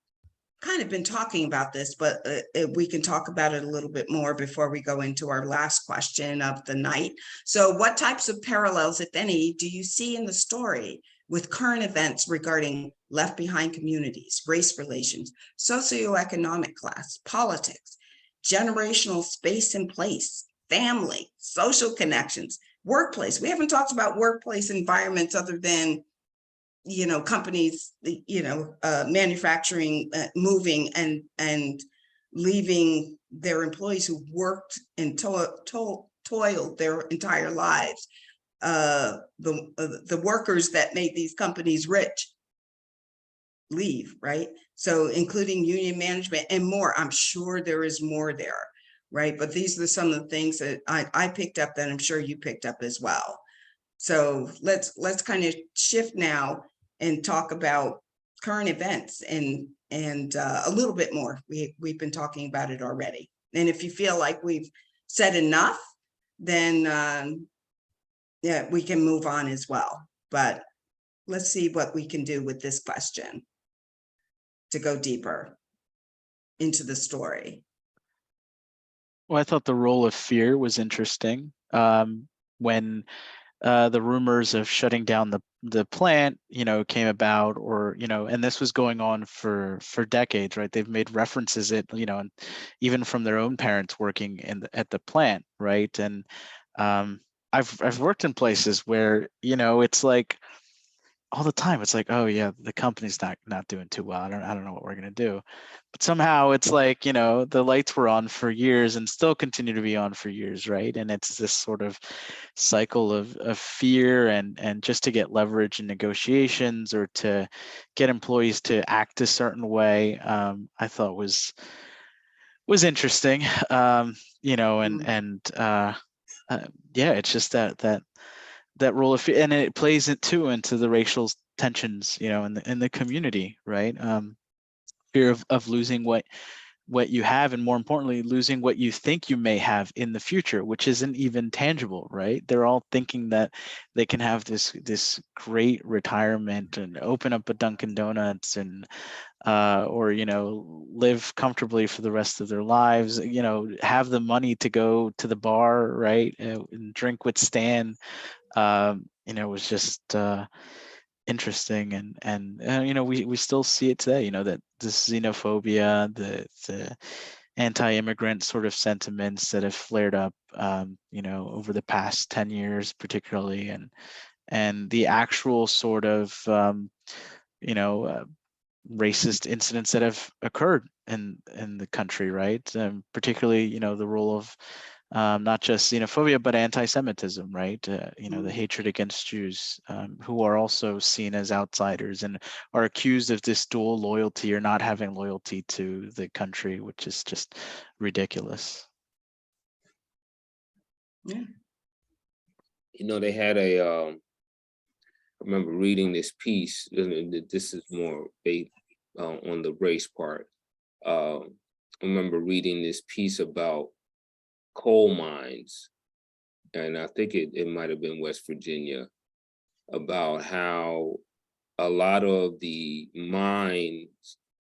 kind of been talking about this, but we can talk about it a little bit more before we go into our last question of the night. So what types of parallels, if any, do you see in the story with current events regarding left behind communities, race relations, socioeconomic class, politics, generational space and place, family, social connections, workplace? We haven't talked about workplace environments other than companies, manufacturing, moving and leaving their employees who worked and toiled their entire lives. The workers that made these companies rich leave, right? So including union management and more. I'm sure there is more there, right? But these are some of the things that I picked up that I'm sure you picked up as well. So let's kind of shift now and talk about current events and a little bit more. We've been talking about it already. And if you feel like we've said enough, then yeah, we can move on as well. But let's see what we can do with this question to go deeper into the story. Well, I thought the role of fear was interesting. When the rumors of shutting down the plant, came about, or and this was going on for decades, right? They've made references and even from their own parents working at the plant, right? And I've worked in places where it's like all the time. It's like, oh yeah, the company's not doing too well. I don't know what we're gonna do, but somehow it's like the lights were on for years and still continue to be on for years, right? And it's this sort of cycle of fear and just to get leverage in negotiations or to get employees to act a certain way. I thought was interesting. Yeah, it's just that role of fear, and it plays it too into the racial tensions, in the community, right? Fear of losing what you have, and more importantly, losing what you think you may have in the future, which isn't even tangible, right? They're all thinking that they can have this great retirement and open up a Dunkin' Donuts and or live comfortably for the rest of their lives, have the money to go to the bar, right, and drink with Stan. It was just interesting, and we still see it today. That the xenophobia, the anti-immigrant sort of sentiments that have flared up, over the past 10 years, particularly, and the actual sort of racist incidents that have occurred in the country, right? Particularly, the role of not just xenophobia, but anti-Semitism, right? The hatred against Jews, who are also seen as outsiders and are accused of this dual loyalty or not having loyalty to the country, which is just ridiculous. Yeah. They had remember reading this piece, and this is more based on the race part. I remember reading this piece about coal mines, and I think it might have been West Virginia, about how a lot of the mine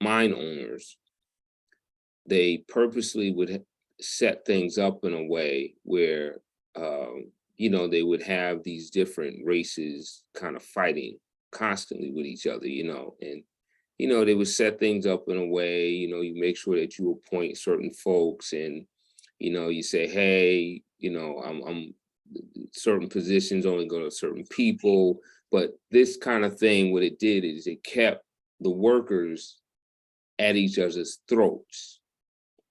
owners, they purposely would set things up in a way where, they would have these different races kind of fighting constantly with each other, and, they would set things up in a way, you make sure that you appoint certain folks, and, you say, hey, I'm certain positions only go to certain people. But this kind of thing, what it did is it kept the workers at each other's throats.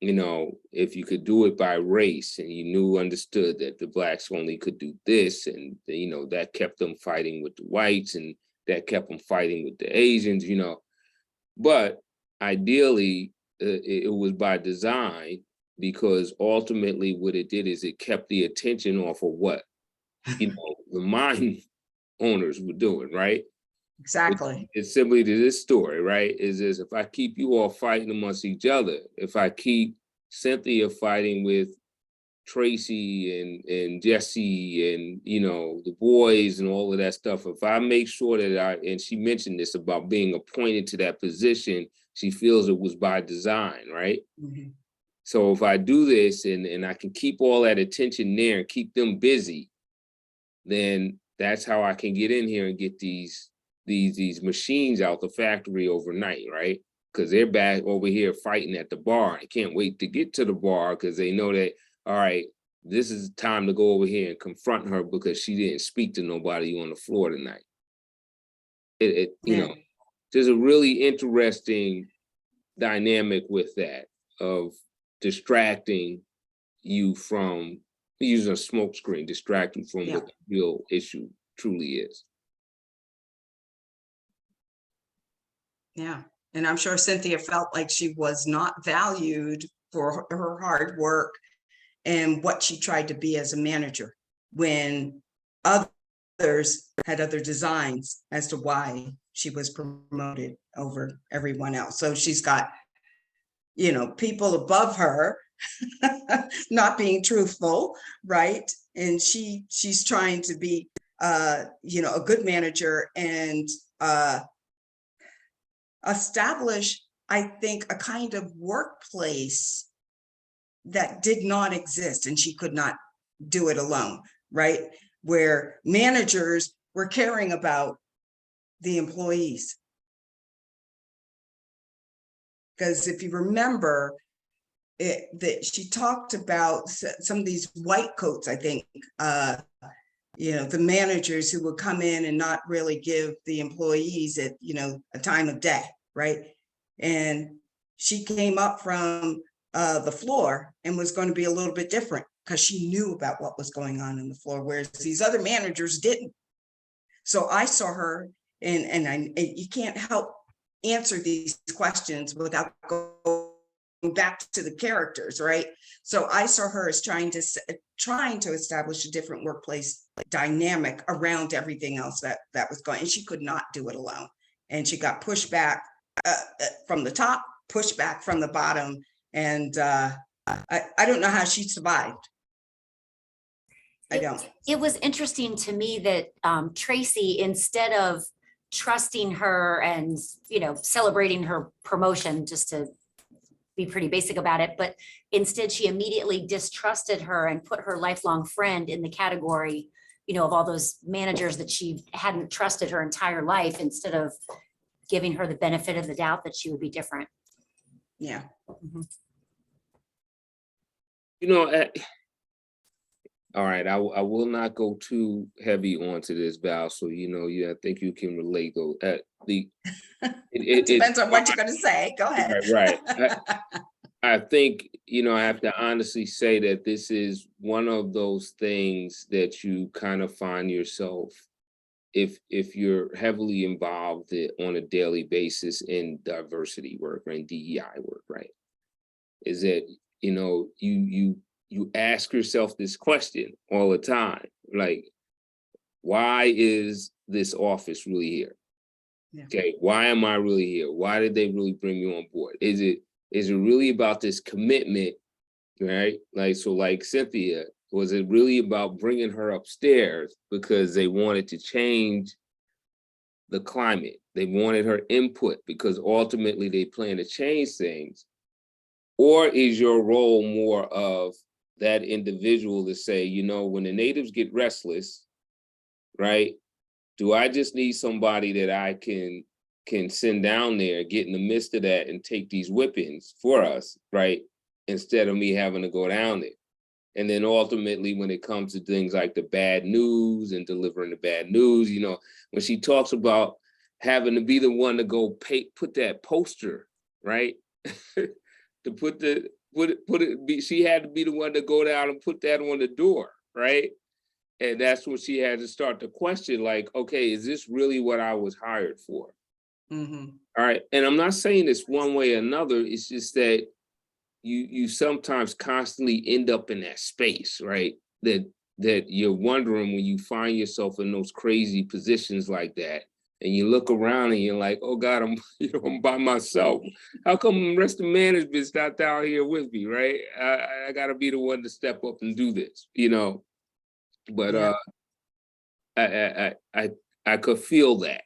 If you could do it by race and you understood that the blacks only could do this, and that kept them fighting with the whites, and that kept them fighting with the Asians, but ideally it was by design, because ultimately what it did is it kept the attention off of what the mine owners were doing, right? Exactly. It's simply to this story, right? Is this, if I keep you all fighting amongst each other, if I keep Cynthia fighting with Tracy and Jesse and the boys and all of that stuff, if I make sure that and she mentioned this about being appointed to that position, she feels it was by design, right? Mhm. So if I do this and I can keep all that attention there and keep them busy, then that's how I can get in here and get these machines out the factory overnight, right? Because they're back over here fighting at the bar. I can't wait to get to the bar because they know that, all right, this is time to go over here and confront her because she didn't speak to nobody on the floor tonight. Yeah. There's a really interesting dynamic with that of distracting you from using a smoke screen, distracting from what the real issue truly is. Yeah. And I'm sure Cynthia felt like she was not valued for her hard work and what she tried to be as a manager, when others had other designs as to why she was promoted over everyone else. So she's got, people above her not being truthful, right? And she's trying to be, a good manager and establish, I think, a kind of workplace that did not exist, and she could not do it alone, right? Where managers were caring about the employees. Because if you remember, that she talked about some of these white coats, I think, the managers who would come in and not really give the employees a time of day, right? And she came up from the floor and was going to be a little bit different because she knew about what was going on in the floor, whereas these other managers didn't. So I saw her, and you can't help answer these questions without going back to the characters, right? So I saw her as trying to establish a different workplace dynamic around everything else that was going, and she could not do it alone. And she got pushed back from the top, pushed back from the bottom, and I don't know how she survived. I don't. It was interesting to me that Tracy, instead of trusting her and celebrating her promotion, just to be pretty basic about it, but instead she immediately distrusted her and put her lifelong friend in the category, of all those managers that she hadn't trusted her entire life, instead of giving her the benefit of the doubt that she would be different. Yeah. Mhm. All right, I will not go too heavy onto this, Val. So I think you can relate though. It depends on what you're going to say. Go ahead. Right. I think I have to honestly say that this is one of those things that you kind of find yourself, if you're heavily involved on a daily basis in diversity work or in DEI work, right? Is that you ask yourself this question all the time, like, why is this office really here? Yeah. Okay, why am I really here? Why did they really bring me on board? Is it really about this commitment, right? Like, so like Cynthia, was it really about bringing her upstairs because they wanted to change the climate? They wanted her input because ultimately they plan to change things? Or is your role more of that individual to say, you know, when the natives get restless, right? Do I just need somebody that I can send down there, get in the midst of that and take these whippings for us, right? Instead of me having to go down there. And then ultimately, when it comes to things like the bad news and delivering the bad news, you know, when she talks about having to be the one to go put that poster, right? To she had to be the one to go down and put that on the door, right? And that's when she had to start to question, like, okay, is this really what I was hired for? Mhm. All right. And I'm not saying this one way or another. It's just that you sometimes constantly end up in that space, right? That you're wondering when you find yourself in those crazy positions like that. And you look around and you're like, oh God, I'm by myself. How come the rest of management's not down here with me, right? I gotta be the one to step up and do this, you know. But Yeah. I could feel that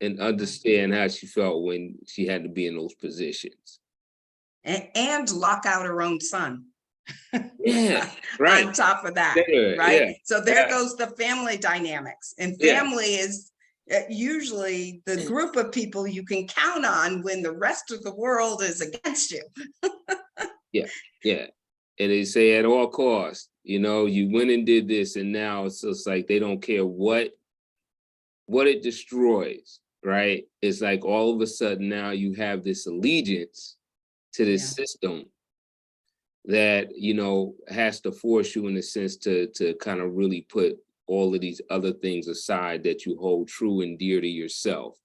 and understand how she felt when she had to be in those positions. And lock out her own son. Yeah, right. On top of that, There, right? yeah, So there yeah. goes the family dynamics. And Yeah. family is usually the group of people you can count on when the rest of the world is against you. Yeah, yeah. And they say at all costs, you know, you went and did this, and now it's just like they don't care what it destroys, right? It's like all of a sudden now you have this allegiance to this Yeah. system that, you know, has to force you in a sense to kind of really put all of these other things aside that you hold true and dear to yourself,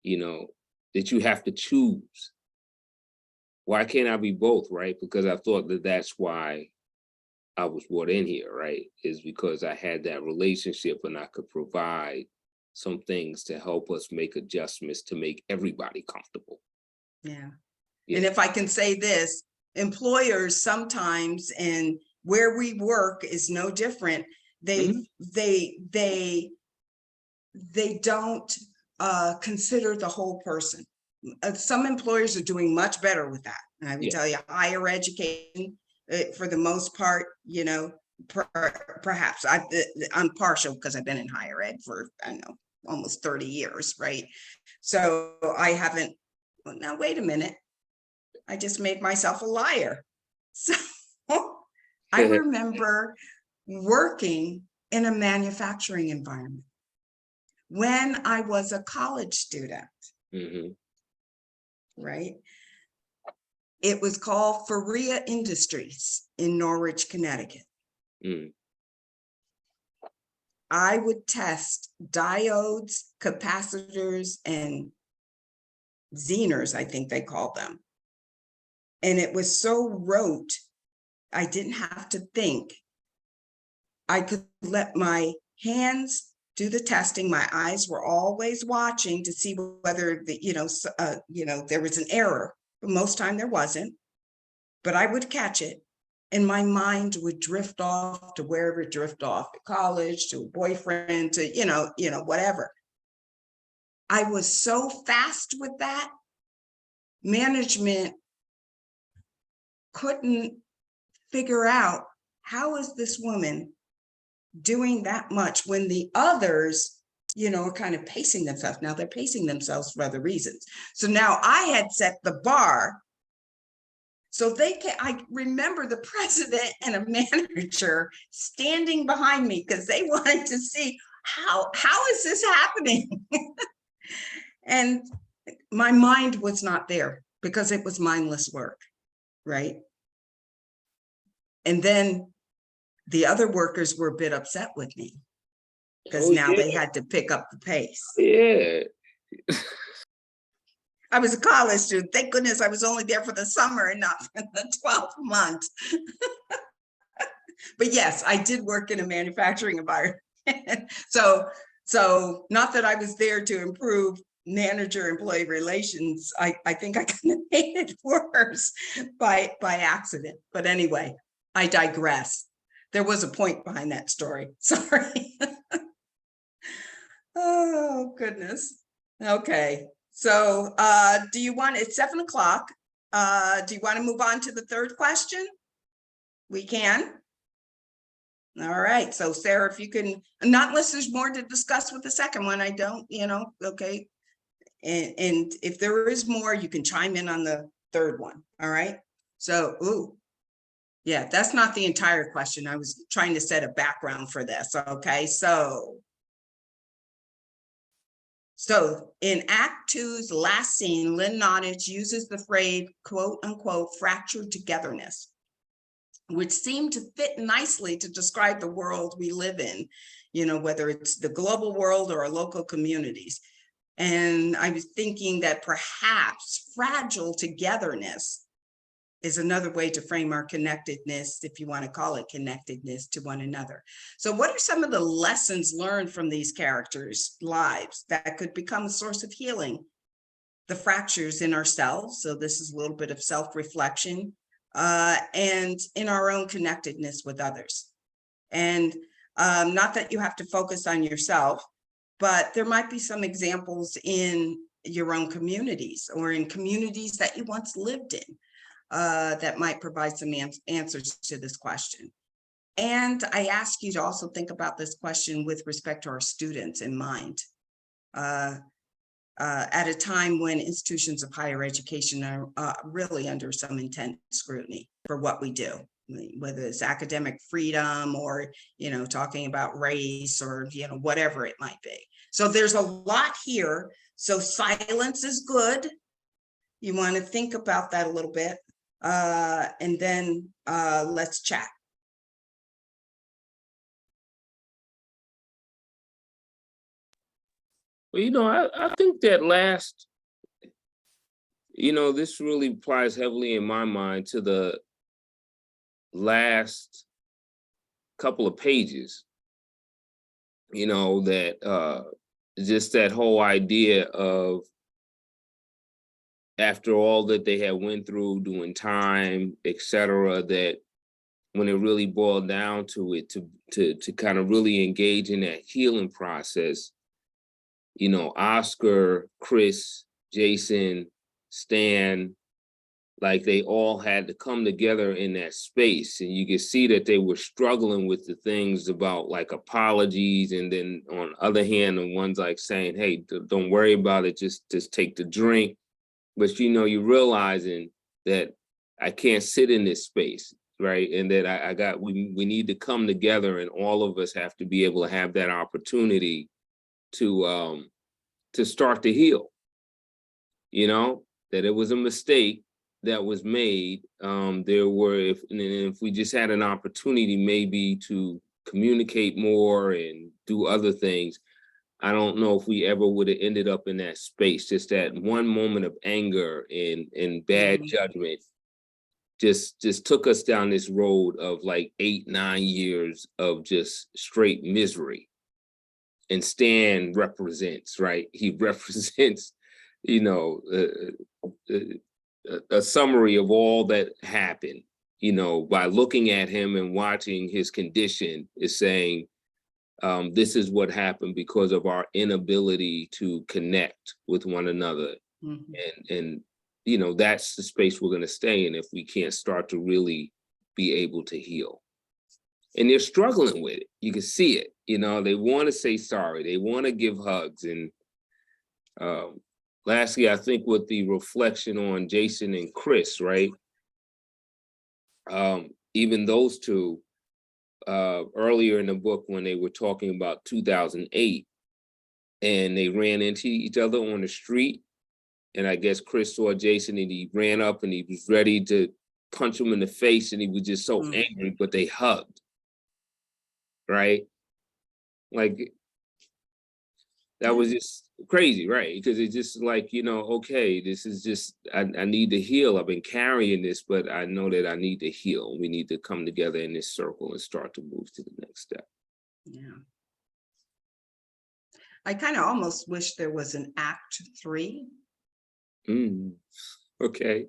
you know, that you have to choose. Why can't I be both, right? Because I thought that that's why I was brought in here, right? Is because I had that relationship and I could provide some things to help us make adjustments to make everybody comfortable. Yeah. Yeah. And if I can say this, employers sometimes, and where we work is no different. They don't consider the whole person. Some employers are doing much better with that. And I would tell you, higher education, for the most part, you know, perhaps I'm partial because I've been in higher ed for, I don't know, almost 30 years, right? So I haven't, well, now wait a minute. I just made myself a liar. So I remember working in a manufacturing environment when I was a college student, right? It was called Faria Industries in Norwich, Connecticut. I would test diodes, capacitors, and Zehners, I think they call them. And it was so rote, I didn't have to think. I could let my hands do the testing. My eyes were always watching to see whether there was an error. But most time there wasn't, but I would catch it. And my mind would drift off to wherever it drifted off, to college, to a boyfriend, to, whatever. I was so fast with that. Management couldn't figure out, how is this woman doing that much when the others, are kind of pacing themselves. Now they're pacing themselves for other reasons. So now I had set the bar. So I remember the president and a manager standing behind me because they wanted to see how is this happening? And my mind was not there because it was mindless work, right? And then the other workers were a bit upset with me because now they had to pick up the pace. Yeah. I was a college student. Thank goodness I was only there for the summer and not for the 12 months. But yes, I did work in a manufacturing environment. So So not that I was there to improve manager-employee relations. I think I kind of made it worse by accident. But anyway, I digress. There was a point behind that story. Sorry. Oh, goodness. Okay. So do you want, it's 7 o'clock. Do you want to move on to the third question? We can. All right. So Sarah, if you can, not unless there's more to discuss with the second one, I don't, okay. And if there is more, you can chime in on the third one. All right. So, ooh, yeah, that's not the entire question. I was trying to set a background for this. Okay. So in Act 2's last scene, Lynn Nottage uses the phrase, quote unquote, fractured togetherness, which seemed to fit nicely to describe the world we live in, whether it's the global world or our local communities. And I was thinking that perhaps fragile togetherness is another way to frame our connectedness, if you want to call it connectedness, to one another. So what are some of the lessons learned from these characters' lives that could become a source of healing? The fractures in ourselves. So this is a little bit of self-reflection, and in our own connectedness with others. And not that you have to focus on yourself, but there might be some examples in your own communities or in communities that you once lived in that might provide some answers to this question. And I ask you to also think about this question with respect to our students in mind. At a time when institutions of higher education are really under some intense scrutiny for what we do, whether it's academic freedom or, talking about race or, whatever it might be. So there's a lot here. So silence is good. You want to think about that a little bit. And then let's chat. Well, I think that last, this really applies heavily in my mind to the last couple of pages, that just that whole idea of after all that they had went through doing time, et cetera, that when it really boiled down to it, to kind of really engage in that healing process, Oscar, Chris, Jason, Stan, like they all had to come together in that space. And you could see that they were struggling with the things about like apologies. And then on the other hand, the ones like saying, hey, don't worry about it, just take the drink. But, you're realizing that I can't sit in this space, right? And that we need to come together, and all of us have to be able to have that opportunity to start to heal, that it was a mistake that was made. If we just had an opportunity maybe to communicate more and do other things, I don't know if we ever would have ended up in that space. Just that one moment of anger and bad judgment just took us down this road of like 8-9 years of just straight misery. And Stan represents, right? He represents, a summary of all that happened, by looking at him and watching his condition, is saying, this is what happened because of our inability to connect with one another. And that's the space we're going to stay in if we can't start to really be able to heal. And they're struggling with it. You can see it. They want to say sorry. They want to give hugs. And lastly, I think with the reflection on Jason and Chris, right? Even those two, earlier in the book when they were talking about 2008 and they ran into each other on the street, and I guess Chris saw Jason and he ran up and he was ready to punch him in the face and he was just so angry, but they hugged, right? Like that was just crazy, right? Because it's just like, okay, this is just, I need to heal. I've been carrying this, but I know that I need to heal. We need to come together in this circle and start to move to the next step. Yeah. I kind of almost wish there was an act 3, Okay.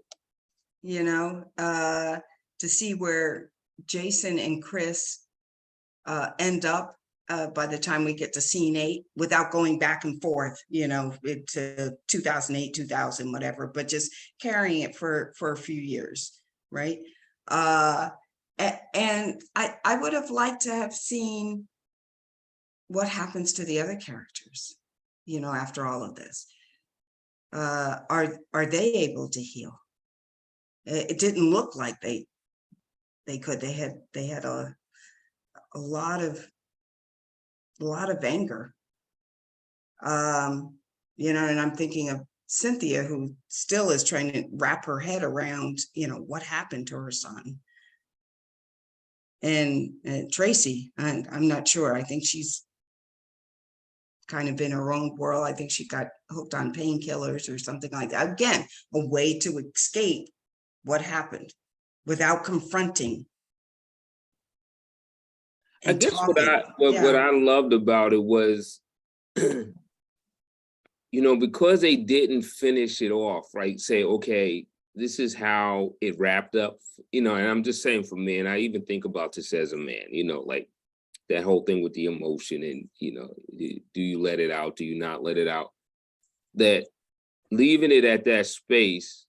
you know, to see where Jason and Chris end up by the time we get to scene 8, without going back and forth, you know, to 2008, 2000, whatever, but just carrying it for a few years, right? And I would have liked to have seen what happens to the other characters, you know, after all of this. Are they able to heal? It didn't look like they could. They had a lot of anger. You know, and I'm thinking of Cynthia, who still is trying to wrap her head around, you know, what happened to her son. And Tracy, I'm not sure. I think she's kind of in her own world. I think she got hooked on painkillers or something like that. Again, a way to escape what happened without confronting. I guess what I loved about it was, you know, because they didn't finish it off, right? Say, okay, this is how it wrapped up, you know, and I'm just saying for me, and I even think about this as a man, you know, like that whole thing with the emotion and, you know, do you let it out? Do you not let it out? That leaving it at that space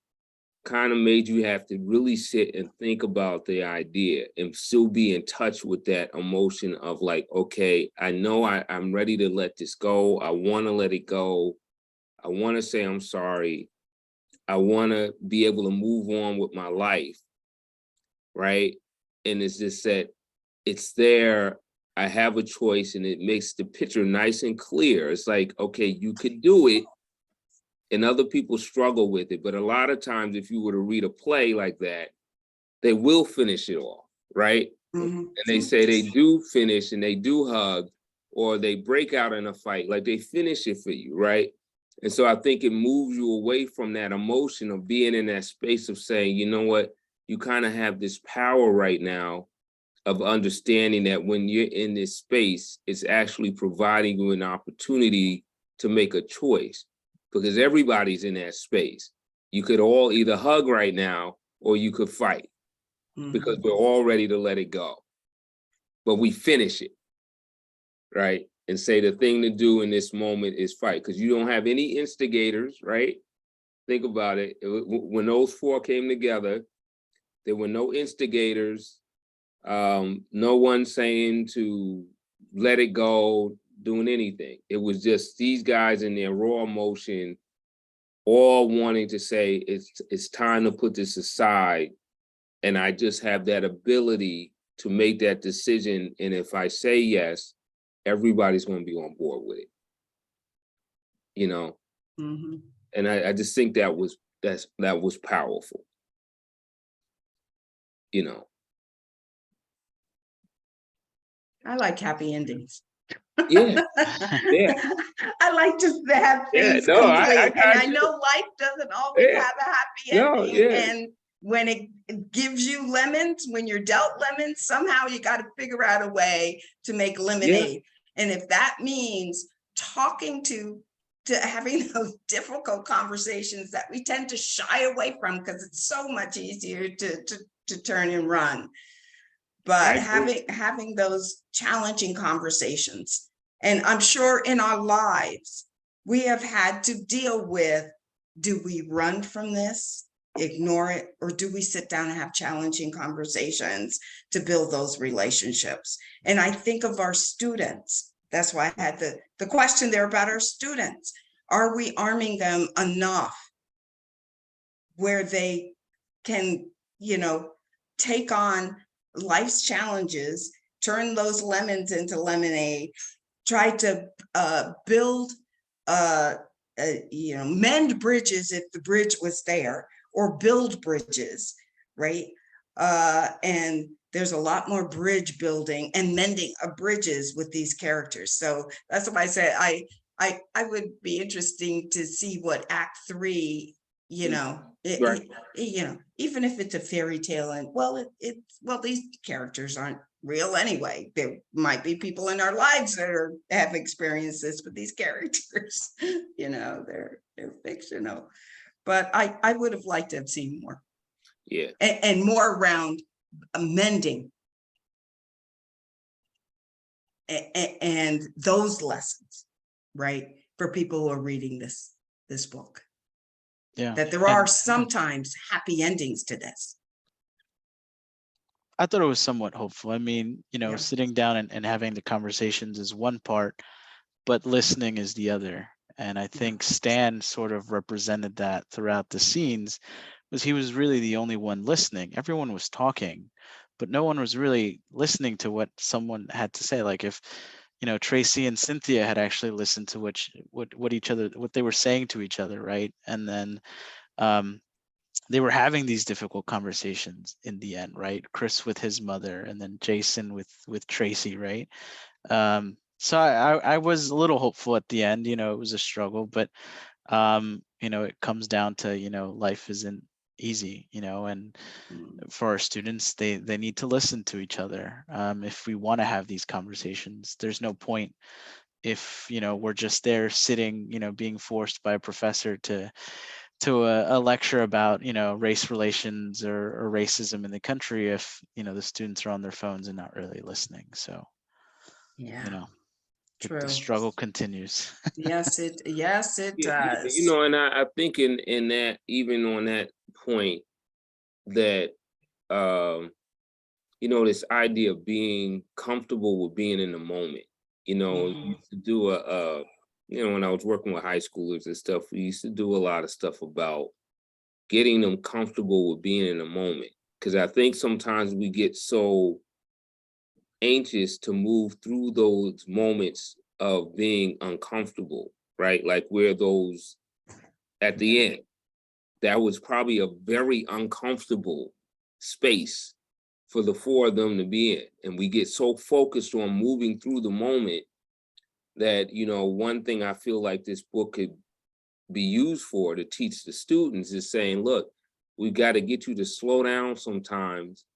kind of made you have to really sit and think about the idea and still be in touch with that emotion of like, okay, I know I'm ready to let this go. I want to let it go. I want to say I'm sorry. I want to be able to move on with my life, right? And it's just that it's there. I have a choice, and it makes the picture nice and clear. It's like, okay, you could do it, and other people struggle with it. But a lot of times, if you were to read a play like that, they will finish it off, right? Mm-hmm. And they say they do finish and they do hug, or they break out in a fight, like they finish it for you, right? And so I think it moves you away from that emotion of being in that space of saying, you know what, you kind of have this power right now of understanding that when you're in this space, it's actually providing you an opportunity to make a choice, because everybody's in that space. You could all either hug right now or you could fight, because we're all ready to let it go. But we finish it, right? And say the thing to do in this moment is fight, because you don't have any instigators, right? Think about it. When those 4 came together, there were no instigators, no one saying to let it go, doing anything. It was just these guys in their raw emotion, all wanting to say, it's time to put this aside. And I just have that ability to make that decision. And if I say yes, everybody's going to be on board with it, you know? Mm-hmm. And I just think that was powerful, you know? I like happy endings. Yeah, yeah. I like to have things no, complete. I And I know life doesn't always Yeah. have a happy No, ending. yeah. And when it gives you lemons, when you're dealt lemons, somehow you got to figure out a way to make lemonade. And if that means talking to having those difficult conversations that we tend to shy away from because it's so much easier to turn and run. But having those challenging conversations, and I'm sure in our lives, we have had to deal with, do we run from this, ignore it, or do we sit down and have challenging conversations to build those relationships? And I think of our students. That's why I had the question there about our students. Are we arming them enough where they can, you know, take on life's challenges, turn those lemons into lemonade, try to build, you know, mend bridges if the bridge was there, or build bridges, right? And there's a lot more bridge building and mending of bridges with these characters. So that's what I said. I would be interesting to see what Act 3 you know, Right. you know, even if it's a fairy tale and well, well, these characters aren't real anyway. There might be people in our lives that have experienced this, but these characters, you know, they're fictional. But I would have liked to have seen more. Yeah. And more around amending and those lessons, right? For people who are reading this book. Yeah. That there are sometimes happy endings to this. I thought it was somewhat hopeful. I mean, you know, Yeah. sitting down and having the conversations is one part, but listening is the other. And I think Stan sort of represented that throughout the scenes, was he was really the only one listening. Everyone was talking, but no one was really listening to what someone had to say. Like if, you know, Tracy and Cynthia had actually listened to what they were saying to each other, right? And then they were having these difficult conversations in the end, right? Chris with his mother, and then Jason with Tracy, right? So I was a little hopeful at the end. You know, it was a struggle, but you know, it comes down to, you know, life isn't easy, you know, and for our students, they need to listen to each other. If we want to have these conversations, there's no point if, you know, we're just there sitting, you know, being forced by a professor to a lecture about, you know, race relations or racism in the country if, you know, the students are on their phones and not really listening. So, Yeah, you know, the true. struggle continues. Yes, it Yeah, does. you know, and I think in that, even on that point, that you know, this idea of being comfortable with being in the moment. You know, we used to do you know, when I was working with high schoolers and stuff, we used to do a lot of stuff about getting them comfortable with being in the moment. Because I think sometimes we get so anxious to move through those moments of being uncomfortable, right? Like where those at the end, that was probably a very uncomfortable space for the four of them to be in. And we get so focused on moving through the moment that, you know, one thing I feel like this book could be used for to teach the students is saying, look, we've got to get you to slow down sometimes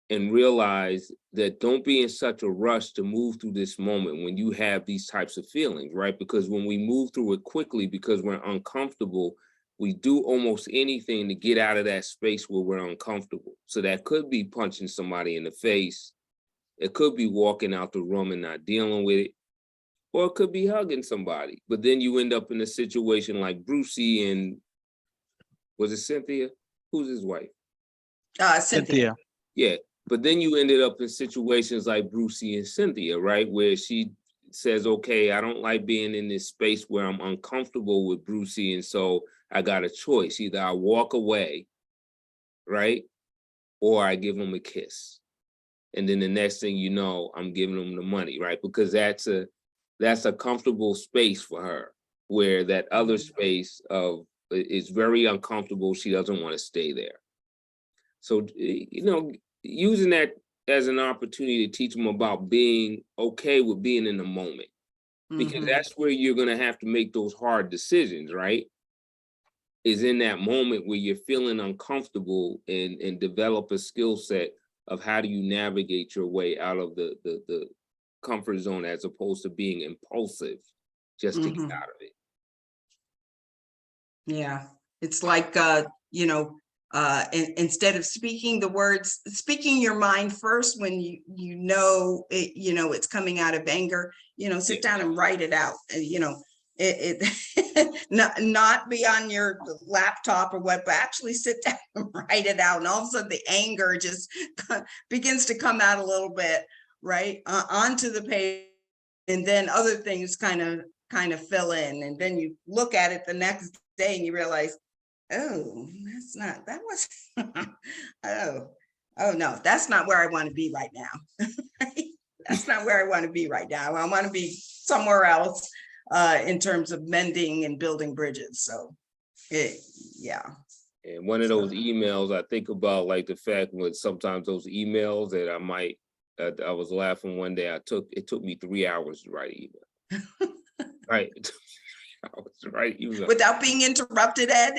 and realize that don't be in such a rush to move through this moment when you have these types of feelings, right? Because when we move through it quickly because we're uncomfortable, we do almost anything to get out of that space where we're uncomfortable. So that could be punching somebody in the face. It could be walking out the room and not dealing with it. Or it could be hugging somebody. But then you end up in a situation like Brucey and, was it Cynthia? Who's his wife? Cynthia. Yeah. But then you ended up in situations like Brucey and Cynthia, right? Where she says, okay, I don't like being in this space where I'm uncomfortable with Brucey. And so I got a choice. Either I walk away, right? Or I give him a kiss. And then the next thing you know, I'm giving him the money, right? Because that's a comfortable space for her, where that other space of is very uncomfortable. She doesn't want to stay there. So, you know, using that as an opportunity to teach them about being okay with being in the moment, because that's where you're going to have to make those hard decisions, right? Is in that moment where you're feeling uncomfortable and develop a skill set of how do you navigate your way out of the comfort zone as opposed to being impulsive just to get out of it. Yeah, it's like, you know, instead of speaking the words, speaking your mind first when you know it, you know, it's coming out of anger, you know, sit down and write it out. You know, it not be on your laptop or what, but actually sit down and write it out. And all of a sudden the anger just begins to come out a little bit, right, onto the page. And then other things kind of fill in. And then you look at it the next day and you realize, oh, that was, oh no, that's not where I want to be right now. That's not where I want to be right now. I want to be somewhere else in terms of mending and building bridges. So yeah. And one of those emails, I think about like the fact when sometimes those emails that I was laughing one day, it took me 3 hours to write an email. Right. right? He was Without being interrupted, Ed?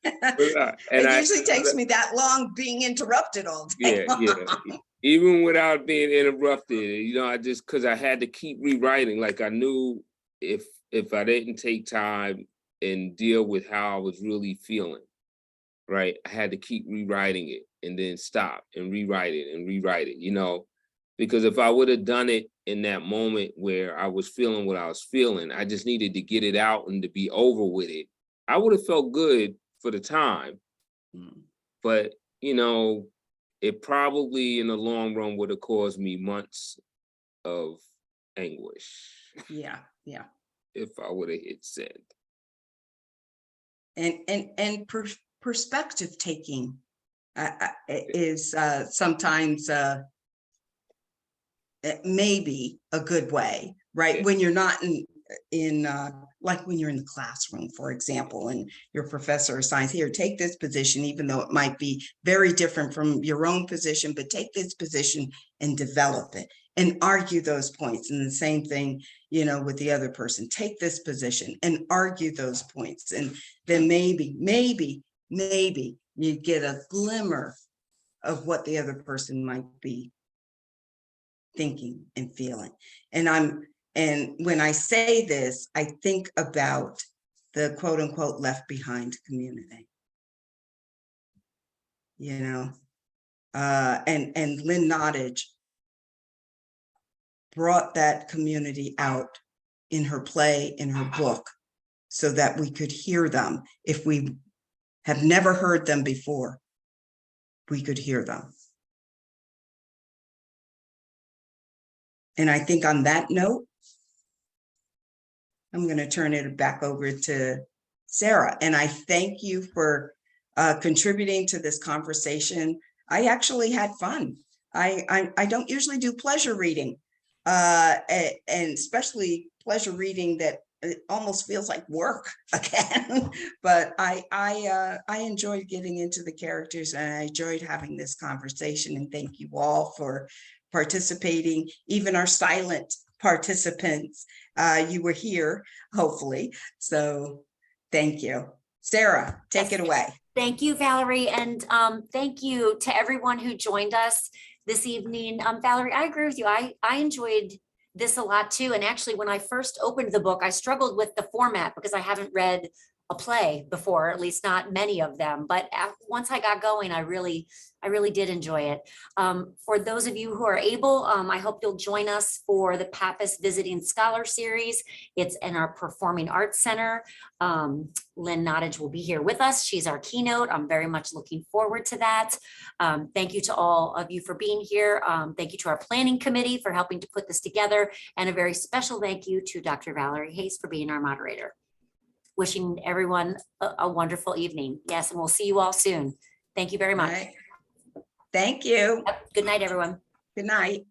Yeah. And It usually takes me that long being interrupted all day yeah. long. Even without being interrupted, I just, because I had to keep rewriting. Like, I knew if I didn't take time and deal with how I was really feeling, right, I had to keep rewriting it and then stop and rewrite it and rewrite it, because if I would have done it in that moment where I was feeling what I was feeling, I just needed to get it out and to be over with it. I would have felt good for the time, but it probably in the long run would have caused me months of anguish. Yeah, if I would have hit send. And perspective taking is sometimes maybe a good way, right? Yeah. When you're not in like when you're in the classroom, for example, and your professor assigns, here, take this position, even though it might be very different from your own position, but take this position and develop it and argue those points. And the same thing, with the other person, take this position and argue those points. And then maybe you get a glimmer of what the other person might be thinking and feeling. And when I say this, I think about the quote unquote left behind community. And Lynn Nottage brought that community out in her play, in her book, so that we could hear them. If we have never heard them before, we could hear them. And I think on that note, I'm going to turn it back over to Sarah. And I thank you for contributing to this conversation. I actually had fun. I don't usually do pleasure reading, and especially pleasure reading that it almost feels like work again. But I enjoyed getting into the characters, and I enjoyed having this conversation. And thank you all for participating, even our silent participants. You were here, hopefully. So thank you. Sarah, take it away. Thank you, Valerie. And thank you to everyone who joined us this evening. Valerie, I agree with you. I enjoyed this a lot too. And actually, when I first opened the book, I struggled with the format because I haven't read a play before, at least not many of them. But once I got going, I really did enjoy it. For those of you who are able, I hope you'll join us for the Pappas Visiting Scholar Series. It's in our Performing Arts Center. Lynn Nottage will be here with us. She's our keynote. I'm very much looking forward to that. Thank you to all of you for being here. Thank you to our planning committee for helping to put this together. And a very special thank you to Dr. Valerie Hayes for being our moderator. Wishing everyone a wonderful evening. Yes, and we'll see you all soon. Thank you very much. Right. Thank you. Yep. Good night, everyone. Good night.